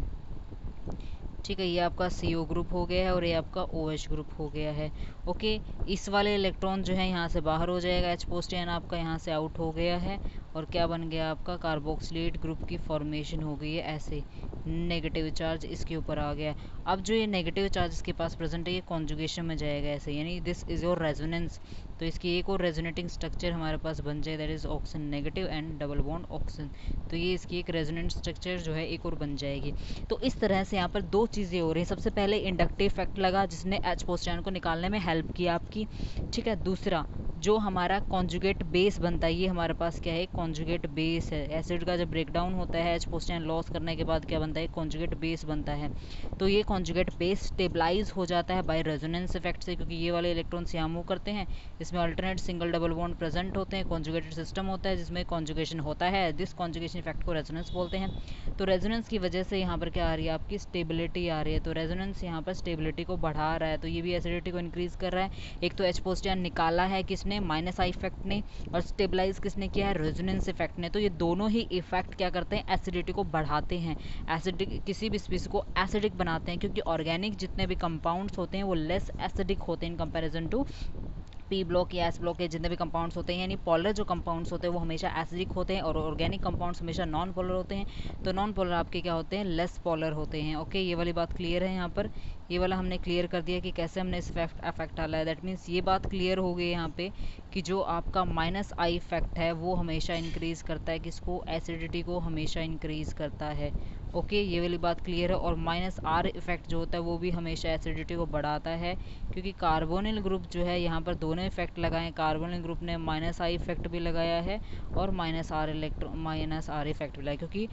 ठीक है। ये आपका CO ग्रुप हो गया है और ये आपका OH ग्रुप हो गया है। ओके, इस वाले इलेक्ट्रॉन जो है यहाँ से बाहर हो जाएगा, H पॉजिटिव आयन आपका यहाँ से आउट हो गया है और क्या बन गया, आपका कार्बोक्सिलेट ग्रुप की फॉर्मेशन हो गई है। ऐसे नेगेटिव चार्ज इसके ऊपर आ गया। अब जो ये नेगेटिव चार्ज इसके पास प्रेजेंट है ये कॉन्जुगेशन में जाएगा ऐसे, यानी दिस इज योर रेजोनेंस। तो इसकी एक और रेजोनेटिंग स्ट्रक्चर हमारे पास बन जाए, that is oxygen negative and double bond oxygen. तो ये इसकी एक रेजोनेंट स्ट्रक्चर जो है एक और बन जाएगी। तो इस तरह से यहाँ पर दो चीज़ें हो रही हैं। सबसे पहले इंडक्टिव इफेक्ट लगा जिसने H पॉजिटिव आयन को निकालने में हेल्प किया आपकी, ठीक है। दूसरा जो हमारा कॉन्जुगेट बेस बनता है, ये हमारे पास क्या है, कॉन्जुगेट बेस है। एसिड का जब ब्रेकडाउन होता है H पॉजिटिव आयन लॉस करने के बाद क्या बनता है, कॉन्जुगेट बेस बनता है। तो ये कॉन्जुगेट बेस स्टेबलाइज हो जाता है बाय रेजोनेंस इफेक्ट से, क्योंकि ये वाले इलेक्ट्रॉन्स यहाँ मूव करते हैं, इसमें alternate single double bond present होते हैं। कॉन्जुगेटेड सिस्टम होता है जिसमें कॉन्जुगेशन होता है, दिस कॉन्जुगेशन इफेक्ट को रेजोनेंस बोलते हैं। तो रेजोनेंस की वजह से यहाँ पर क्या आ रही है, आपकी स्टेबिलिटी आ रही है। तो रेजोनेंस यहाँ पर स्टेबिलिटी को बढ़ा रहा है, तो ये भी एसिडिटी को इंक्रीज कर रहा है। एक तो H पॉजिटिव आयन निकाला है किसने, माइनस आई इफेक्ट ने, और स्टेबलाइज किसने किया है, रेजोनेंस इफेक्ट ने। तो ये दोनों ही इफेक्ट क्या करते हैं, एसिडिटी को बढ़ाते हैं, एसिडिक किसी भी स्पीसीज को एसिडिक बनाते हैं, क्योंकि ऑर्गेनिक जितने भी कंपाउंड्स होते हैं वो लेस एसिडिक होते हैं in comparison to P block या S ब्लॉक के जितने भी कंपाउंड्स होते हैं, यानी पॉलर जो कंपाउंड्स होते हैं वो हमेशा एसिडिक होते हैं और ऑर्गेनिक कंपाउंड्स हमेशा नॉन पॉलर होते हैं। तो नॉन पॉलर आपके क्या होते हैं, लेस पॉलर होते हैं। ओके, ये वाली बात क्लियर है यहाँ पर, ये वाला हमने क्लियर कर दिया कि कैसे हमने इस इफेक्ट डाला है। दैट मीन्स ये बात क्लियर हो गई यहाँ पे कि जो आपका माइनस आई इफेक्ट है वो हमेशा इंक्रीज करता है किसको, एसिडिटी को हमेशा इंक्रीज करता है। ओके, ये वाली बात क्लियर है। और माइनस R इफेक्ट जो होता है वो भी हमेशा एसिडिटी को बढ़ाता है, क्योंकि कार्बोनिल ग्रुप जो है यहाँ पर दोनों इफेक्ट लगाए, कार्बोनिल ग्रुप ने माइनस आई इफेक्ट भी लगाया है और माइनस R इफेक्ट भी लगाया, क्योंकि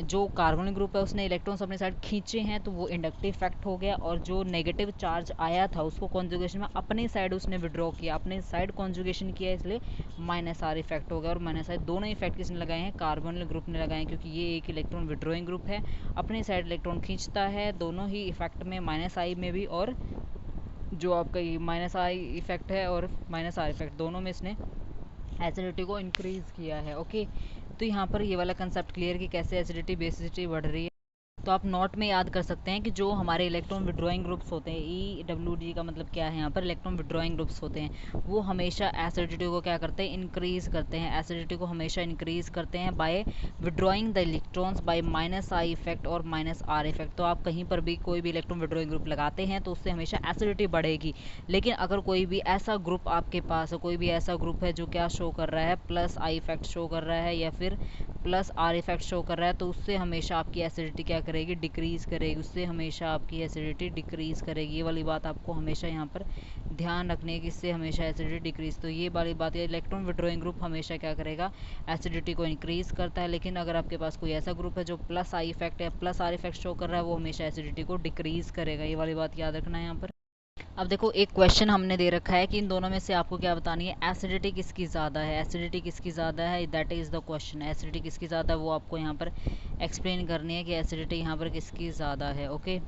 जो कार्बोनिल ग्रुप है उसने इलेक्ट्रॉन्स अपने साइड खींचे हैं तो वो इंडक्टिव इफेक्ट हो गया, और जो नेगेटिव चार्ज आया था उसको कॉन्जुगेशन में अपने साइड उसने विड्रॉ किया, अपने साइड कॉन्जुगेशन किया, इसलिए माइनस R इफेक्ट हो गया। और माइनस R दोनों इफेक्ट किसने लगाए हैं, कार्बोनिल ग्रुप ने लगाए हैं, क्योंकि ये एक इलेक्ट्रॉन विड्रॉइंग ग्रुप है, अपने साइड इलेक्ट्रॉन खींचता है। दोनों ही इफेक्ट में माइनस आई में भी, और जो आपका ये माइनस आई इफेक्ट है और माइनस R इफेक्ट दोनों में इसने एसिडिटी को इंक्रीज किया है। ओके, तो यहाँ पर ये वाला कंसेप्ट क्लियर कि कैसे एसिडिटी बेसिडिटी बढ़ रही है। तो आप नोट में याद कर सकते हैं कि जो हमारे इलेक्ट्रॉन विड्रॉइंग ग्रुप्स होते हैं, EWG का मतलब क्या है, यहाँ पर इलेक्ट्रॉन विड्रॉइंग ग्रुप्स होते हैं, वो हमेशा एसिडिटी को क्या करते हैं, इंक्रीज करते हैं। एसिडिटी को हमेशा इंक्रीज करते हैं by withdrawing the electrons by minus I effect और माइनस R इफेक्ट। तो आप कहीं पर भी कोई भी इलेक्ट्रॉन विड्रॉइंग ग्रुप लगाते हैं तो उससे हमेशा एसिडिटी बढ़ेगी। लेकिन अगर कोई भी ऐसा ग्रुप आपके पास है, कोई भी ऐसा ग्रुप है जो क्या शो कर रहा है, प्लस आई इफेक्ट शो कर रहा है या फिर प्लस आर इफेक्ट शो कर रहा है तो उससे हमेशा आपकी एसिडिटी क्या करेगी, डिक्रीज करेगी, उससे हमेशा आपकी एसिडिटी डिक्रीज करेगी। ये वाली बात आपको हमेशा यहाँ पर ध्यान रखनी है कि इससे हमेशा एसिडिटी डिक्रीज। तो ये वाली बात है, इलेक्ट्रॉन विड्रॉइंग ग्रुप हमेशा क्या करेगा, एसिडिटी को इंक्रीज करता है। लेकिन अगर आपके पास कोई ऐसा ग्रुप है जो प्लस आई इफेक्ट या प्लस आर इफेक्ट शो कर रहा है, वो हमेशा एसिडिटी को डिक्रीज करेगा। ये वाली बात याद रखना है यहाँ पर। अब देखो एक क्वेश्चन हमने दे रखा है कि इन दोनों में से आपको क्या बतानी है, एसिडिटी किसकी ज़्यादा है, एसिडिटी किसकी ज़्यादा है, that is the question. Acidity किसकी ज़्यादा है वो आपको यहाँ पर एक्सप्लेन करनी है कि एसिडिटी यहाँ पर किसकी ज़्यादा है। ओके,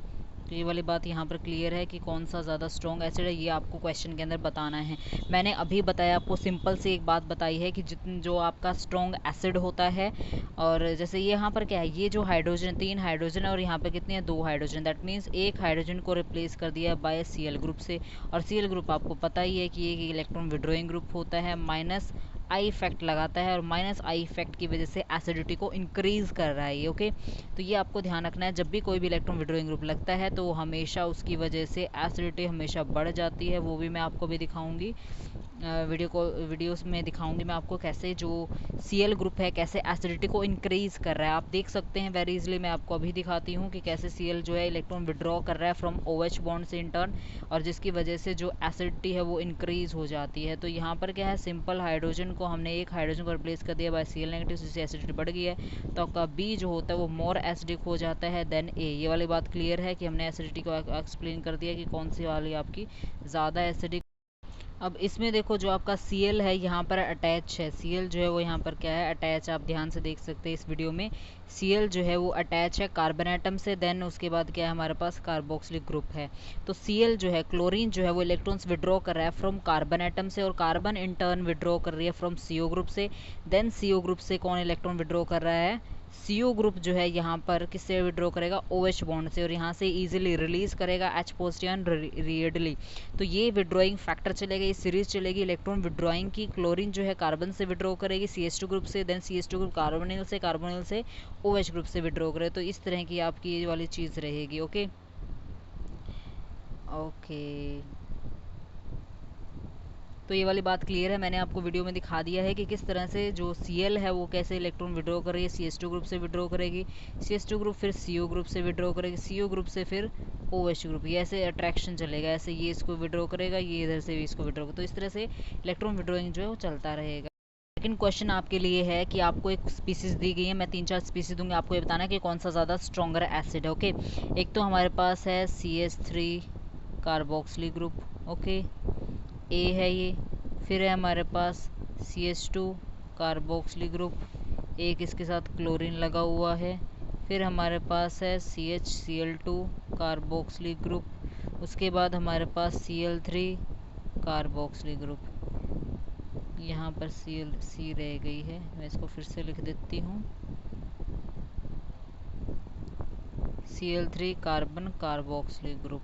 तो ये वाली बात यहाँ पर क्लियर है कि कौन सा ज़्यादा स्ट्रॉन्ग एसिड है, ये आपको क्वेश्चन के अंदर बताना है। मैंने अभी बताया आपको, सिंपल सी एक बात बताई है कि जो आपका स्ट्रॉन्ग एसिड होता है, और जैसे ये यहाँ पर क्या है, ये जो हाइड्रोजन 3 हाइड्रोजन है और यहाँ पर कितने हैं 2 हाइड्रोजन, दैट मीन्स एक हाइड्रोजन को रिप्लेस कर दिया बाय Cl ग्रुप से। और Cl ग्रुप आपको पता ही है कि ये इलेक्ट्रॉन विड्रॉइंग ग्रुप होता है, माइनस आई इफेक्ट लगाता है और माइनस आई इफेक्ट की वजह से एसिडिटी को इंक्रीज कर रहा है ये। ओके, तो ये आपको ध्यान रखना है, जब भी कोई भी इलेक्ट्रॉन विड्रॉइंग ग्रुप लगता है तो हमेशा उसकी वजह से एसिडिटी हमेशा बढ़ जाती है। वो भी मैं आपको भी दिखाऊंगी, वीडियोस में दिखाऊंगी मैं आपको कैसे जो Cl ग्रुप है कैसे एसिडिटी को इंक्रीज कर रहा है। आप देख सकते हैं वेरी इजीली, मैं आपको अभी दिखाती हूँ कि कैसे Cl जो है इलेक्ट्रॉन विड्रॉ कर रहा है फ्रॉम OH बॉन्ड से इन टर्न, और जिसकी वजह से जो एसिडिटी है वो इंक्रीज हो जाती है। तो यहाँ पर क्या है, सिंपल हाइड्रोजन को हमने एक हाइड्रोजन को रिप्लेस कर दिया बाय Cl नेगेटिव, जिससे एसिडिटी बढ़ गई है, तो आपका B जो होता है वो मोर एसिडिक हो जाता है देन A। ये वाली बात क्लियर है कि हमने एसिडिटी को एक्सप्लेन कर दिया कि कौन सी वाली आपकी ज़्यादा एसिडिक। अब इसमें देखो जो आपका Cl है यहाँ पर अटैच है, Cl जो है वो यहाँ पर क्या है, अटैच। आप ध्यान से देख सकते हैं इस वीडियो में, Cl जो है वो अटैच है कार्बन एटम से, देन उसके बाद क्या है हमारे पास कार्बोक्सिलिक ग्रुप है। तो Cl जो है, क्लोरीन जो है वो इलेक्ट्रॉन्स विड्रॉ कर रहा है फ्रॉम कार्बन एटम से, और कार्बन इन टर्न विड्रॉ कर रही है फ्रॉम CO ग्रुप से। देन CO ग्रुप से कौन इलेक्ट्रॉन विड्रॉ कर रहा है, CO ग्रुप जो है यहाँ पर किससे विड्रॉ करेगा, OH बॉन्ड से, और यहाँ से इजीली रिलीज करेगा H पॉजिटिव रेडियली। तो ये विड्रॉइंग फैक्टर चलेगा, ये सीरीज चलेगी इलेक्ट्रॉन विड्रॉइंग की। क्लोरीन जो है कार्बन से विड्रॉ करेगी CH2 ग्रुप से, देन CH2 ग्रुप कार्बोनिल से OH ग्रुप से विड्रॉ करे। तो इस तरह की आपकी ये वाली चीज़ रहेगी। ओके ओके, तो ये वाली बात क्लियर है, मैंने आपको वीडियो में दिखा दिया है कि किस तरह से जो Cl है वो कैसे इलेक्ट्रॉन विड्रॉ कर रही है, CH2 ग्रुप से विड्रॉ करेगी, CH2 ग्रुप फिर CO ग्रुप से विड्रॉ करेगी, CO ग्रुप से फिर OH ग्रुप, ये ऐसे अट्रैक्शन चलेगा, ऐसे ये इसको विड्रॉ करेगा, ये इधर से भी इसको विड्रॉ करेगा। तो इस तरह से इलेक्ट्रॉन विड्रॉइंग जो है वो चलता रहेगा। लेकिन क्वेश्चन आपके लिए है कि आपको एक स्पीसीज दी गई है, मैं 3-4 स्पीसीज दूंगी, आपको ये बताना है कि कौन सा ज़्यादा स्ट्रॉन्गर एसिड है। ओके, एक तो हमारे पास है CH3 carboxylic group, okay A है ये, फिर है हमारे पास CH2 कार्बोक्सिलिक ग्रुप, एक इसके साथ क्लोरीन लगा हुआ है, फिर हमारे पास है CHCl2 कार्बोक्सिलिक ग्रुप, उसके बाद हमारे पास Cl3 कार्बोक्सिलिक ग्रुप, यहाँ पर C रह गई है, मैं इसको फिर से लिख देती हूँ, Cl3 carbon carboxylic group.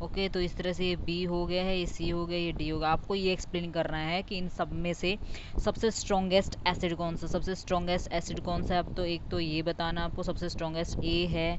Okay, तो इस तरह से ये B हो गया है, ये C हो गया, ये D होगा। आपको ये एक्सप्लेन करना है कि इन सब में से सबसे स्ट्रॉन्गेस्ट एसिड कौन सा, सबसे स्ट्रॉन्गेस्ट एसिड कौन सा है। अब तो एक तो ये बताना आपको सबसे स्ट्रॉन्गेस्ट A है,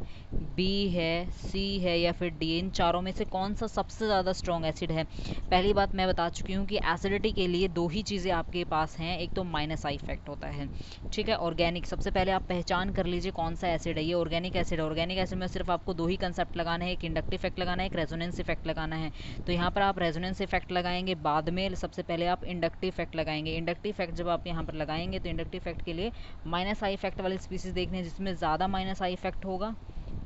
B है, C है या फिर D, इन चारों में से कौन सा सबसे ज़्यादा स्ट्रॉन्ग एसिड है। पहली बात मैं बता चुकी हूँ कि एसिडिटी के लिए दो ही चीज़ें आपके पास हैं, एक तो माइनस आई इफेक्ट होता है, ठीक है, ऑर्गेनिक। सबसे पहले आप पहचान कर लीजिए कौन सा एसिड है, ये ऑर्गेनिक एसिड है। ऑर्गेनिक एसिड में सिर्फ आपको दो ही कंसेप्ट लगाने हैं, एक इंडक्टिव इफेक्ट लगाना है, एक रेजोनेंस इफेक्ट लगाना है। तो यहाँ पर आप रेजोनेंस इफेक्ट लगाएंगे, बाद में सबसे पहले आप इंडक्टिव इफेक्ट लगाएंगे। इंडक्टिव इफेक्ट जब आप यहाँ पर लगाएंगे तो इंडक्टिव इफेक्ट के लिए माइनस आई इफेक्ट वाली स्पीसीज देखने हैं जिसमें ज़्यादा माइनस आई इफेक्ट होगा,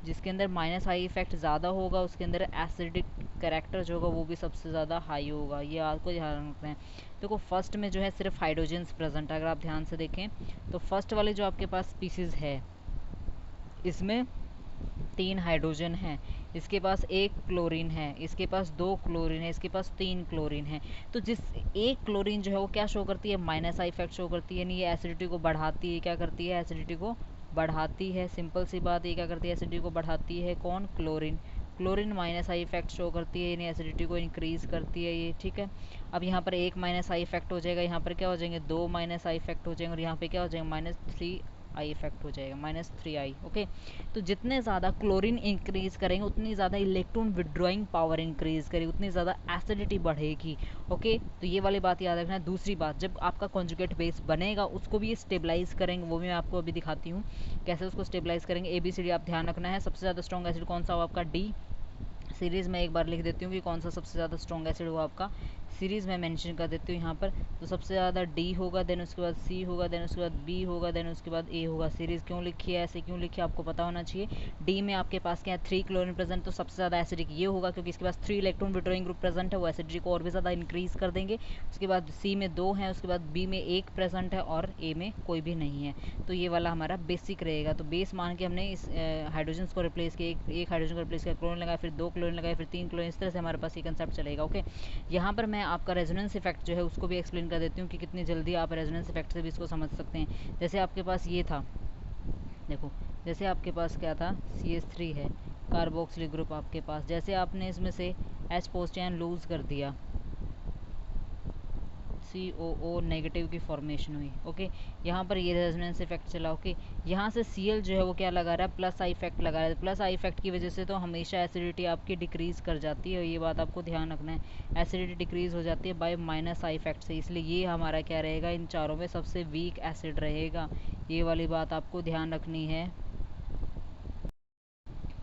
जिसके अंदर माइनस आई इफेक्ट ज़्यादा होगा उसके अंदर एसिडिक कैरेक्टर जो होगा वो भी सबसे ज़्यादा हाई होगा। ये आपको ध्यान रखना है। देखो फर्स्ट में जो है सिर्फ हाइड्रोजन्स प्रेजेंट है, अगर आप ध्यान से देखें तो फर्स्ट वाले जो आपके पास स्पीसीज है इसमें 3 हाइड्रोजन है, इसके पास 1 क्लोरीन है, इसके पास 2 क्लोरीन है, इसके पास 3 क्लोरीन है। तो जिस एक क्लोरीन जो है वो क्या शो करती है, माइनस आई इफेक्ट शो करती है, यानी ये एसिडिटी को बढ़ाती है। क्या करती है, एसिडिटी को बढ़ाती है, सिंपल सी बात, ये क्या करती है, एसिडिटी को बढ़ाती है। कौन, chlorine. Chlorine minus I effect show करती है, यानी एसिडिटी को इंक्रीज करती है ये, ठीक है। अब यहाँ पर 1 माइनस आई इफेक्ट हो जाएगा, यहाँ पर क्या हो जाएंगे 2 माइनस आई इफेक्ट हो जाएंगे, और यहाँ पे क्या हो जाएगा -3 आई इफेक्ट हो जाएगा, -3i। ओके, तो जितने ज़्यादा क्लोरीन इंक्रीज करेंगे उतनी ज़्यादा इलेक्ट्रॉन विड्रॉइंग पावर इंक्रीज करेगी, उतनी ज़्यादा एसिडिटी बढ़ेगी। ओके, तो ये वाली बात याद रखना है। दूसरी बात, जब आपका कॉन्जुगेट बेस बनेगा उसको भी स्टेबलाइज करेंगे, वो भी मैं आपको अभी दिखाती हूँ कैसे उसको स्टेबलाइज करेंगे। ABCD आप ध्यान रखना है। सबसे ज़्यादा स्ट्रॉन्ग एसिड कौन सा हो आपका? D। सीरीज़ में एक बार लिख देती हूँ कि कौन सा सबसे ज़्यादा स्ट्रॉन्ग एसिड हुआ आपका, सीरीज़ में मेंशन कर देती हूँ यहाँ पर। तो सबसे ज़्यादा डी होगा, देन उसके बाद सी होगा, देन उसके बाद बी होगा, देन उसके बाद ए होगा। सीरीज़ क्यों लिखी है, ऐसे क्यों लिखी है, आपको पता होना चाहिए। डी में आपके पास क्या है, 3 क्लोरीन प्रेजेंट, तो सबसे ज़्यादा एसिडिक ये होगा क्योंकि इसके पास 3 इलेक्ट्रॉन विड्रॉइंग ग्रुप प्रेजेंट है, वो एसिडिटी को और भी ज़्यादा इंक्रीज़ कर देंगे। उसके बाद सी में 2 हैं, उसके बाद बी में 1 प्रेजेंट है और ए में कोई भी नहीं है। तो ये वाला हमारा बेसिक रहेगा। तो बेस मान के हमने इस हाइड्रोजन को रिप्लेस किया, एक हाइड्रोजन को रिप्लेस किया, क्लोरीन लगाया, फिर 2 क्लोरीन लगाया, फिर 3 क्लोरीन, इस तरह से हमारे पास ये कंसेप्ट चलेगा। ओके, यहाँ पर मैं आपका रेजोनेंस इफेक्ट जो है उसको भी एक्सप्लेन कर देती हूँ कि कितनी जल्दी आप रेजोनेंस इफेक्ट से भी इसको समझ सकते हैं। जैसे आपके पास ये था, देखो, जैसे आपके पास क्या था, CH3 है, कार्बोक्सिलिक ग्रुप आपके पास, जैसे आपने इसमें से H पोस्टियन लूज कर दिया, COO नेगेटिव की फॉर्मेशन हुई। ओके, यहाँ पर ये रेजोनेंस इफेक्ट चला। ओके, यहाँ से Cl जो है वो क्या लगा रहा है, प्लस आई इफेक्ट लगा रहा है। प्लस आई इफेक्ट की वजह से तो हमेशा एसिडिटी आपकी डिक्रीज कर जाती है, ये बात आपको ध्यान रखना है। एसिडिटी डिक्रीज हो जाती है बाय माइनस आई इफेक्ट से, इसलिए ये हमारा क्या रहेगा, इन चारों में सबसे वीक एसिड रहेगा। ये वाली बात आपको ध्यान रखनी है।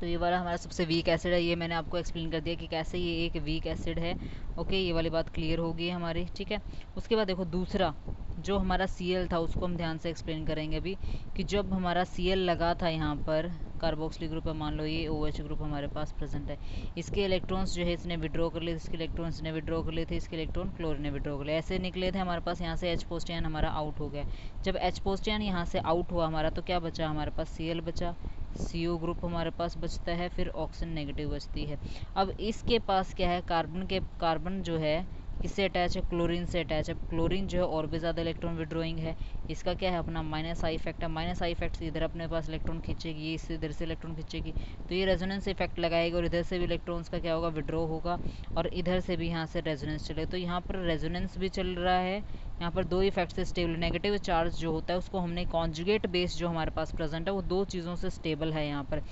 तो ये वाला हमारा सबसे वीक एसिड है, ये मैंने आपको एक्सप्लेन कर दिया कि कैसे ये एक वीक एसिड है। ओके, ये वाली बात क्लियर होगी हमारी, ठीक है। उसके बाद देखो दूसरा जो हमारा Cl था उसको हम ध्यान से एक्सप्लेन करेंगे अभी, कि जब हमारा Cl लगा था यहाँ पर कार्बोक्सिलिक ग्रुप है, मान लो ये OH ग्रुप हमारे पास प्रेजेंट है, इसके इलेक्ट्रॉन्स जो है इसने विड्रॉ कर लिए, इसके इलेक्ट्रॉन्स ने विड्रॉ कर लिए थे, इसके इलेक्ट्रॉन क्लोरीन ने विड्रॉ कर लिए, ऐसे निकले थे हमारे पास। यहाँ से H पोस्टियन हमारा आउट हो गया। जब H पोस्टियन यहाँ से आउट हुआ हमारा, तो क्या बचा हमारे पास, Cl बचा, CO ग्रुप हमारे पास बचता है, फिर ऑक्सीजन नेगेटिव बचती है। अब इसके पास क्या है, कार्बन जो है किससे अटैच है, क्लोरीन से अटैच है। क्लोरीन जो है और भी ज़्यादा इलेक्ट्रॉन विड्रॉइंग है, इसका क्या है अपना माइनस आई इफेक्ट है। माइनस आई इफेक्ट से इधर अपने पास इलेक्ट्रॉन खींचेगी, ये इससे इधर से इलेक्ट्रॉन खींचेगी, तो ये रेजोनेंस इफेक्ट लगाएगा और इधर से भी इलेक्ट्रॉन्स का क्या होगा, विड्रॉ होगा, और इधर से भी यहाँ से रेजोनेंस चले। तो यहाँ पर रेजोनेंस भी चल रहा है, यहाँ पर दो इफेक्ट से स्टेबल। नेगेटिव चार्ज जो होता है उसको हमने कॉन्जुगेट बेस जो हमारे पास प्रेजेंट है वो दो चीज़ों से स्टेबल है। यहाँ पर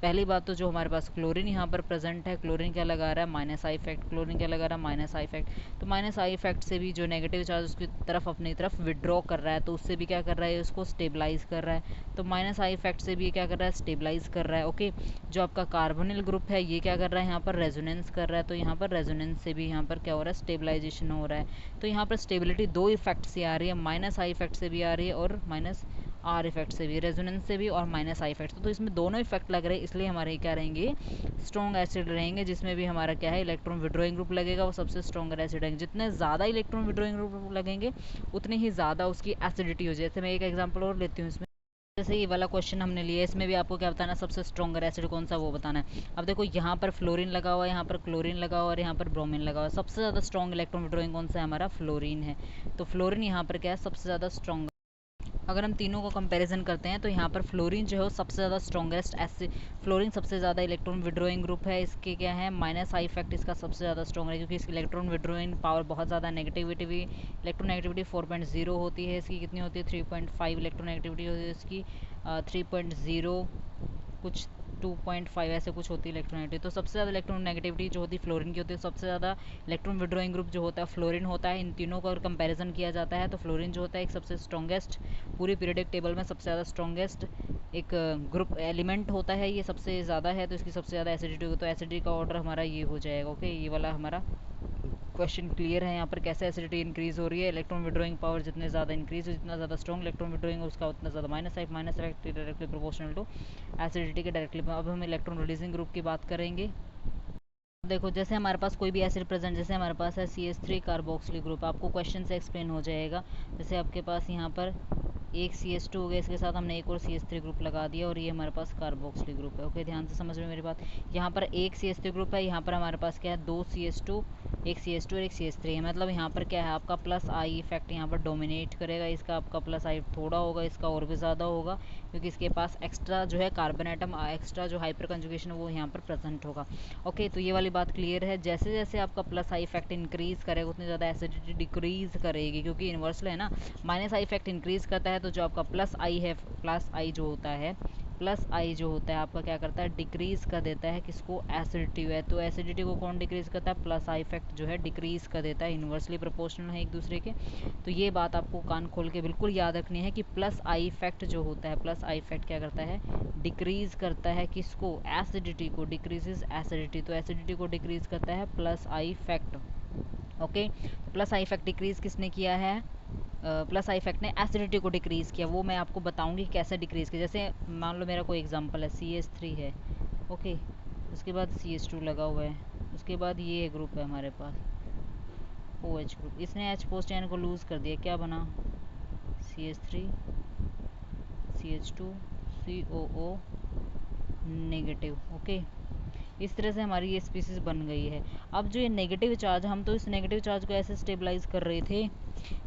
पहली बात तो जो हमारे पास क्लोरीन यहाँ पर प्रेजेंट है, क्लोरीन क्या लगा रहा है, माइनस आई इफेक्ट, क्लोरीन क्या लगा रहा है, माइनस आई इफेक्ट। तो माइनस आई इफेक्ट से भी जो नेगेटिव चार्ज उसकी तरफ अपनी तरफ विड्रॉ कर रहा है, तो उससे भी क्या कर रहा है, उसको स्टेबलाइज कर रहा है। तो माइनस आई इफेक्ट से भी क्या कर रहा है, स्टेबलाइज कर रहा है। ओके, जो आपका कार्बोनिल ग्रुप है ये क्या कर रहा है, यहाँ पर रेजोनेंस कर रहा है, तो यहाँ पर रेजोनेंस से भी यहाँ पर क्या हो रहा है, स्टेबलाइजेशन हो रहा है। तो यहाँ पर स्टेबिलिटी दो इफेक्ट से आ रही है, माइनस आई इफेक्ट से भी आ रही है और माइनस आर इफेक्ट से भी, रेजोनेंस से भी और माइनस आई इफेक्ट से। तो इसमें दोनों इफेक्ट लग रहे हैं, इसलिए हमारे क्या रहेंगे, स्ट्रॉन्ग एसिड रहेंगे, जिसमें भी हमारा क्या है, इलेक्ट्रॉन विड्रॉइंग ग्रुप लगेगा, वो सबसे स्ट्रॉन्गर एसिड रहेंगे। जितने ज़्यादा इलेक्ट्रॉन विड्रॉइंग ग्रुप लगेंगे उतनी ही ज़्यादा उसकी एसिडिटी हो जाए। जैसे मैं एक एग्जाम्पल और लेती हूँ इसमें, जैसे ये वाला क्वेश्चन हमने लिया, इसमें भी आपको क्या बताना है, सबसे स्ट्रॉन्गर एसिड कौन सा वो बताना है। अब देखो यहाँ पर फ्लोरीन लगा हुआ है, यहाँ पर क्लोरीन लगा हुआ है और यहाँ पर ब्रोमीन लगा हुआ है। सबसे ज़्यादा स्ट्रॉन्ग इलेक्ट्रॉन विड्रॉइंग कौन सा है, हमारा फ्लोरीन है। तो फ्लोरीन यहाँ पर क्या है, सबसे ज़्यादा स्ट्रॉन्ग। अगर हम तीनों को कंपैरिजन करते हैं तो यहाँ पर फ्लोरीन जो है वो सबसे ज़्यादा स्ट्रॉन्गेस्ट एसिड, फ्लोरीन सबसे ज़्यादा इलेक्ट्रॉन विड्रॉइंग ग्रुप है। इसके क्या है, माइनस आई इफेक्ट इसका सबसे ज़्यादा स्ट्रॉन्ग है, क्योंकि इसकी इलेक्ट्रॉन विड्रॉइंग पावर बहुत ज़्यादा, नेगेटिविटी भी, इलेक्ट्रॉन नेगेटिविटी 4.0 होती है, इसकी कितनी होती है, 3.5 इलेक्ट्रॉन नेगेटिविटी होती है इसकी, 3.0 कुछ 2.5 ऐसे कुछ होती है इलेक्ट्रोनेगेटिविटी। तो सबसे ज़्यादा इलेक्ट्रॉन नेगेटिविटी जो होती है फ्लोरीन की होती है, सबसे ज़्यादा इलेक्ट्रॉन विड्रॉइंग ग्रुप जो होता है फ्लोरीन होता है। इन तीनों का अगर कंपैरिजन किया जाता है तो फ्लोरीन जो होता है एक सबसे स्ट्रॉन्गेस्ट, पूरी पीरियडिक टेबल में सबसे ज़्यादा स्ट्रॉन्गेस्ट एक ग्रुप एलिमेंट होता है, ये सबसे ज़्यादा है, तो इसकी सबसे ज़्यादा एसिडिटी होगी। तो एसिडिटी का ऑर्डर हमारा ये हो जाएगा। ओके, ये वाला हमारा क्वेश्चन क्लियर है। यहाँ पर कैसे एसिडिटी इंक्रीज हो रही है, इलेक्ट्रॉन विड्रॉइंग पावर जितने ज़्यादा इंक्रीज हो, जितना ज़्यादा स्ट्रॉन्ग इलेक्ट्रॉन विड्रॉइंग हो उसका उतना ज़्यादा minus effect directly proportional to acidity के डायरेक्टली। अब हम इलेक्ट्रॉन रिलीजिंग ग्रुप की बात करेंगे। देखो जैसे हमारे पास कोई भी एसिड प्रेजेंट, जैसे हमारे पास है CH3 कार्बोक्सिलिक ग्रुप, आपको क्वेश्चन से एक्सप्लेन हो जाएगा। जैसे आपके पास यहाँ पर एक CH2 हो गया, इसके साथ हमने एक और CH3 ग्रुप लगा दिया और ये हमारे पास कार्बोक्सिलिक ग्रुप है। ओके, ध्यान से समझ में मेरी बात। यहाँ पर एक CH3 ग्रुप है, यहाँ पर हमारे पास क्या है, दो CH2, एक CH2 और एक CH3 है। मतलब यहाँ पर क्या है, आपका प्लस आई इफेक्ट यहाँ पर डोमिनेट करेगा, इसका आपका प्लस आई थोड़ा होगा, इसका और भी ज़्यादा होगा, क्योंकि इसके पास एक्स्ट्रा जो है कार्बन एटम, एक्स्ट्रा जो हाइपर कंजुगेशन है वो यहाँ पर प्रेजेंट होगा। ओके, तो ये वाली बात क्लियर है। जैसे जैसे आपका प्लस आई इफेक्ट इंक्रीज करेगा उतनी ज़्यादा एसिडिटी डिक्रीज करेगी, क्योंकि इन्वर्सली है ना, माइनस आई इफेक्ट इंक्रीज करता है तो जो आपका प्लस आई है, प्लस आई जो होता है, प्लस आई जो होता है आपका क्या करता है, डिक्रीज कर देता है किसको, एसिडिटी है। तो एसिडिटी को कौन डिक्रीज करता है, प्लस आई इफेक्ट जो है डिक्रीज कर देता है, इन्वर्सली प्रोपोर्शनल है एक दूसरे के। तो ये बात आपको कान खोल के बिल्कुल याद रखनी है कि प्लस आई इफेक्ट जो होता है, प्लस आई इफेक्ट क्या करता है, डिक्रीज करता है किसको, एसिडिटी को, डिक्रीजेज एसिडिटी। तो एसिडिटी को डिक्रीज करता है plus I effect. Okay, plus I effect decrease किसने किया है, प्लस आई इफेक्ट ने एसिडिटी को डिक्रीज़ किया। वो मैं आपको बताऊंगी कैसे डिक्रीज़ किया। जैसे मान लो मेरा कोई एग्जांपल है, CH3 है, ओके, उसके बाद CH2 लगा हुआ है, उसके बाद ये ग्रुप है हमारे पास OH ग्रुप, इसने H पोस्ट चैन को लूज़ कर दिया, क्या बना, CH3 CH2 COO negative. Okay, इस तरह से हमारी ये स्पीसीज बन गई है। अब जो ये नेगेटिव चार्ज, हम तो इस नेगेटिव चार्ज को ऐसे स्टेबलाइज कर रहे थे,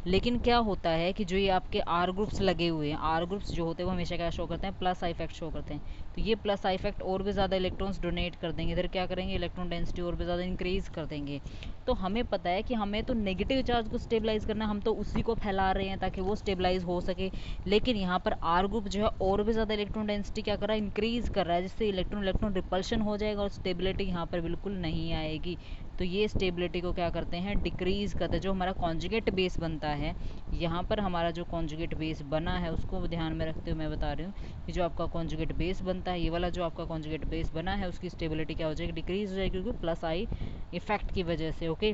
लेकिन क्या होता है कि जो ये आपके आर ग्रुप्स लगे हुए हैं, आर ग्रुप्स जो होते हैं वो हमेशा क्या शो करते हैं, प्लस आई इफेक्ट शो करते हैं। तो ये प्लस आई इफेक्ट और भी ज़्यादा इलेक्ट्रॉन्स डोनेट कर देंगे, इधर क्या करेंगे, इलेक्ट्रॉन डेंसिटी और भी ज़्यादा इंक्रीज कर देंगे। तो हमें पता है कि हमें तो नेगेटिव चार्ज को स्टेबलाइज करना, हम तो उसी को फैला रहे हैं ताकि वो स्टेबलाइज हो सके। लेकिन यहाँ पर आर ग्रुप जो है और भी ज़्यादा इलेक्ट्रॉन डेंसिटी क्या कर रहा है, इंक्रीज कर रहा है, जिससे इलेक्ट्रॉन इलेक्ट्रॉन रिपल्शन हो जाएगा और स्टेबिलिटी यहाँ पर बिल्कुल नहीं आएगी। तो ये स्टेबिलिटी को क्या करते हैं, डिक्रीज करते हैं। जो हमारा कॉन्जुगेट बेस बनता है, यहाँ पर हमारा जो कॉन्जुगेट बेस बना है उसको ध्यान में रखते हुए मैं बता रही हूँ कि जो आपका कॉन्जुगेट बेस बनता है, ये वाला जो आपका कॉन्जुगेट बेस बना है, उसकी स्टेबिलिटी क्या हो जाएगी, डिक्रीज हो जाएगी, क्योंकि प्लस आई इफेक्ट की वजह से। ओके,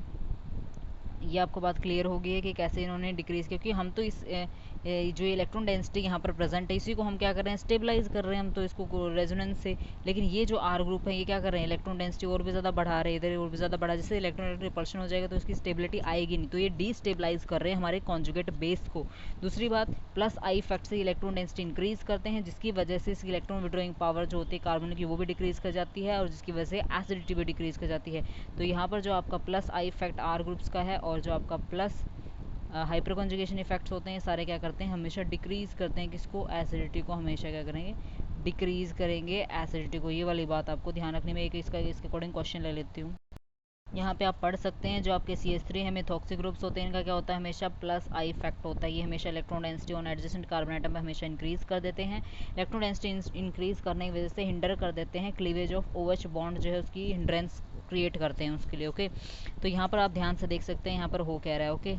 ये आपको बात क्लियर होगी है कि कैसे इन्होंने डिक्रीज, क्योंकि हम तो इस जो इलेक्ट्रॉन डेंसिटी यहाँ पर प्रेजेंट है इसी को हम क्या कर रहे हैं, स्टेबलाइज कर रहे हैं हम तो इसको रेजोनेंस से। लेकिन ये जो आर ग्रुप है ये क्या कर रहे हैं, इलेक्ट्रॉन डेंसिटी और भी ज़्यादा बढ़ा रहे हैं, इधर और भी ज़्यादा बढ़ा, जिससे इलेक्ट्रॉन रिपल्शन हो जाएगा तो इसकी स्टेबिलिटी आएगी नहीं। तो ये डिस्टेबलाइज कर रहे हैं हमारे कॉन्जुगेट बेस को। दूसरी बात, प्लस आई इफेक्ट से इलेक्ट्रॉन डेंसिटी इंक्रीज करते हैं, जिसकी वजह से इसकी इलेक्ट्रॉन विड्रॉइंग पावर जो होती है कार्बन की वो भी डिक्रीज कर जाती है, और जिसकी वजह से एसिडिटी भी डिक्रीज कर जाती है। तो यहाँ पर जो आपका plus I effect R groups का है और जो आपका प्लस हाइपर कॉन्जुगेशन इफेक्ट्स होते हैं, सारे क्या करते हैं, हमेशा डिक्रीज करते हैं किसको, एसिडिटी को हमेशा क्या करेंगे, डिक्रीज करेंगे एसिडिटी को। ये वाली बात आपको ध्यान रखने में। एक इसका इसके अकॉर्डिंग क्वेश्चन ले लेती हूँ। यहाँ पे आप पढ़ सकते हैं, जो आपके CH3 है मेथॉक्सी ग्रुप्स होते हैं, इनका क्या होता है, हमेशा प्लस आई इफेक्ट होता है। ये हमेशा electron density on adjacent carbon atom में हमेशा इंक्रीज कर देते हैं। इलेक्ट्रॉन डेंसिटी इंक्रीज करने की वजह से हिंडर कर देते हैं क्लीवेज ऑफ OH बॉन्ड, जो है उसकी हिंड्रेंस क्रिएट करते हैं उसके लिए। ओके, तो यहाँ पर आप ध्यान से देख सकते हैं यहाँ पर हो क्या रहा है। ओके,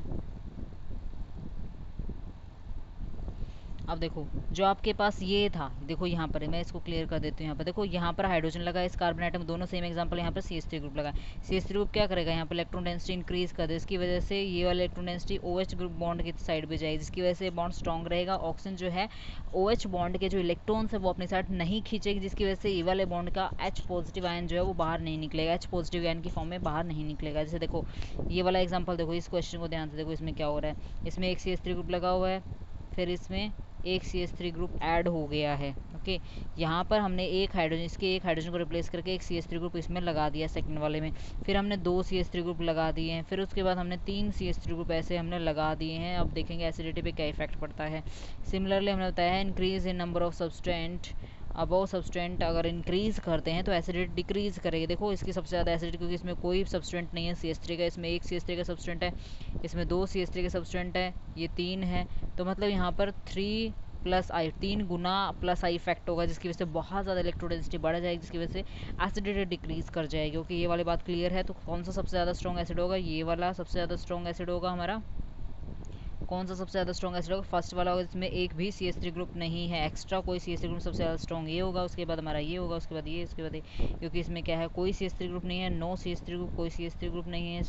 अब देखो जो आपके पास ये था, देखो यहाँ पर मैं इसको क्लियर कर देती हूँ। यहाँ पर देखो, यहाँ पर हाइड्रोजन लगा, इस कार्बन आइटम दोनों सेम एग्जांपल, यहाँ पर CH3 ग्रुप लगा। CH3 ग्रुप क्या करेगा, यहाँ पर इलेक्ट्रॉन डेंसिटी इंक्रीज कर दे, इसकी वजह से ये वाला electron density OH group bond की साइड पे जाएगी, जिसकी वजह से बॉन्ड स्ट्रॉन्ग रहेगा। ऑक्सीजन जो है OH बॉन्ड के जो इलेक्ट्रॉन्स है वो अपनी साइड नहीं खींचेगी, जिसकी वजह से ये वाले बॉन्ड का H पॉजिटिव आयन जो है वो बाहर नहीं निकलेगा, H पॉजिटिव आयन की फॉर्म में बाहर नहीं निकलेगा। जैसे देखो ये वाला एग्जाम्पल देखो, इस क्वेश्चन को ध्यान से देखो, इसमें क्या हो रहा है, इसमें एक CH3 ग्रुप लगा हुआ है, फिर इसमें एक CH3 ग्रुप ऐड हो गया है। ओके, यहाँ पर हमने एक हाइड्रोजन, इसके एक हाइड्रोजन को रिप्लेस करके एक CH3 ग्रुप इसमें लगा दिया सेकंड वाले में, फिर हमने 2 CH3 ग्रुप लगा दिए हैं, फिर उसके बाद हमने 3 CH3 ग्रुप ऐसे हमने लगा दिए हैं। अब देखेंगे एसिडिटी पे क्या इफेक्ट पड़ता है। सिमिलरली हमने बताया है increase in number of substituent above substituent अगर इंक्रीज करते हैं तो एसिडिटी डिक्रीज करेगी। देखो इसकी सबसे ज़्यादा एसिडिटी, क्योंकि इसमें कोई सब्सटेंट नहीं है CH3 का, इसमें एक CH3 का सब्सटेंट है, इसमें 2 CH3 के सब्सटेंट है, ये 3 है। तो मतलब यहाँ पर 3 plus I, 3 Guna plus I effect होगा, जिसकी वजह से बहुत ज़्यादा इलेक्ट्रो डेंसिटी बढ़ जाएगी, जिसकी वजह से एसिडिटी डिक्रीज कर जाएगी। ओके, ये वाली बात क्लियर है। तो कौन सा सबसे ज़्यादा स्ट्रॉन्ग एसिड होगा, ये वाला सबसे ज़्यादा स्ट्रॉन्ग एसिड होगा हमारा। कौन सा सबसे ज़्यादा स्ट्रॉन्ग एसिड होगा, फर्स्ट वाला होगा, इसमें एक भी CH3 ग्रुप नहीं है, एक्स्ट्रा कोई CH3 ग्रुप, सबसे ज़्यादा स्ट्रॉन्ग ये होगा, उसके बाद हमारा ये होगा, उसके बाद ये, उसके बाद ये, क्योंकि इसमें क्या है, कोई CH3 ग्रुप नहीं है, नो CH3 ग्रुप, कोई CH3 ग्रुप नहीं है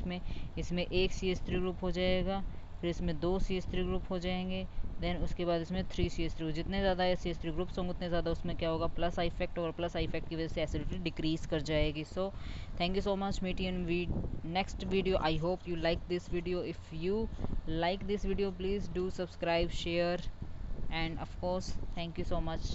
इसमें एक CH3 ग्रुप हो जाएगा, फिर इसमें 2 CH3 ग्रुप हो जाएंगे, देन उसके बाद इसमें 3 CH3। जितने ज़्यादा CH3 ग्रुप्स होंगे उतने ज़्यादा उसमें क्या होगा, प्लस आई इफेक्ट, और प्लस आई इफेक्ट की वजह से एसिडिटी डिक्रीज कर जाएगी। So thank you so much, meet you in next video. I hope you like this video. If you like this video, please do subscribe, share, and of course thank you so much.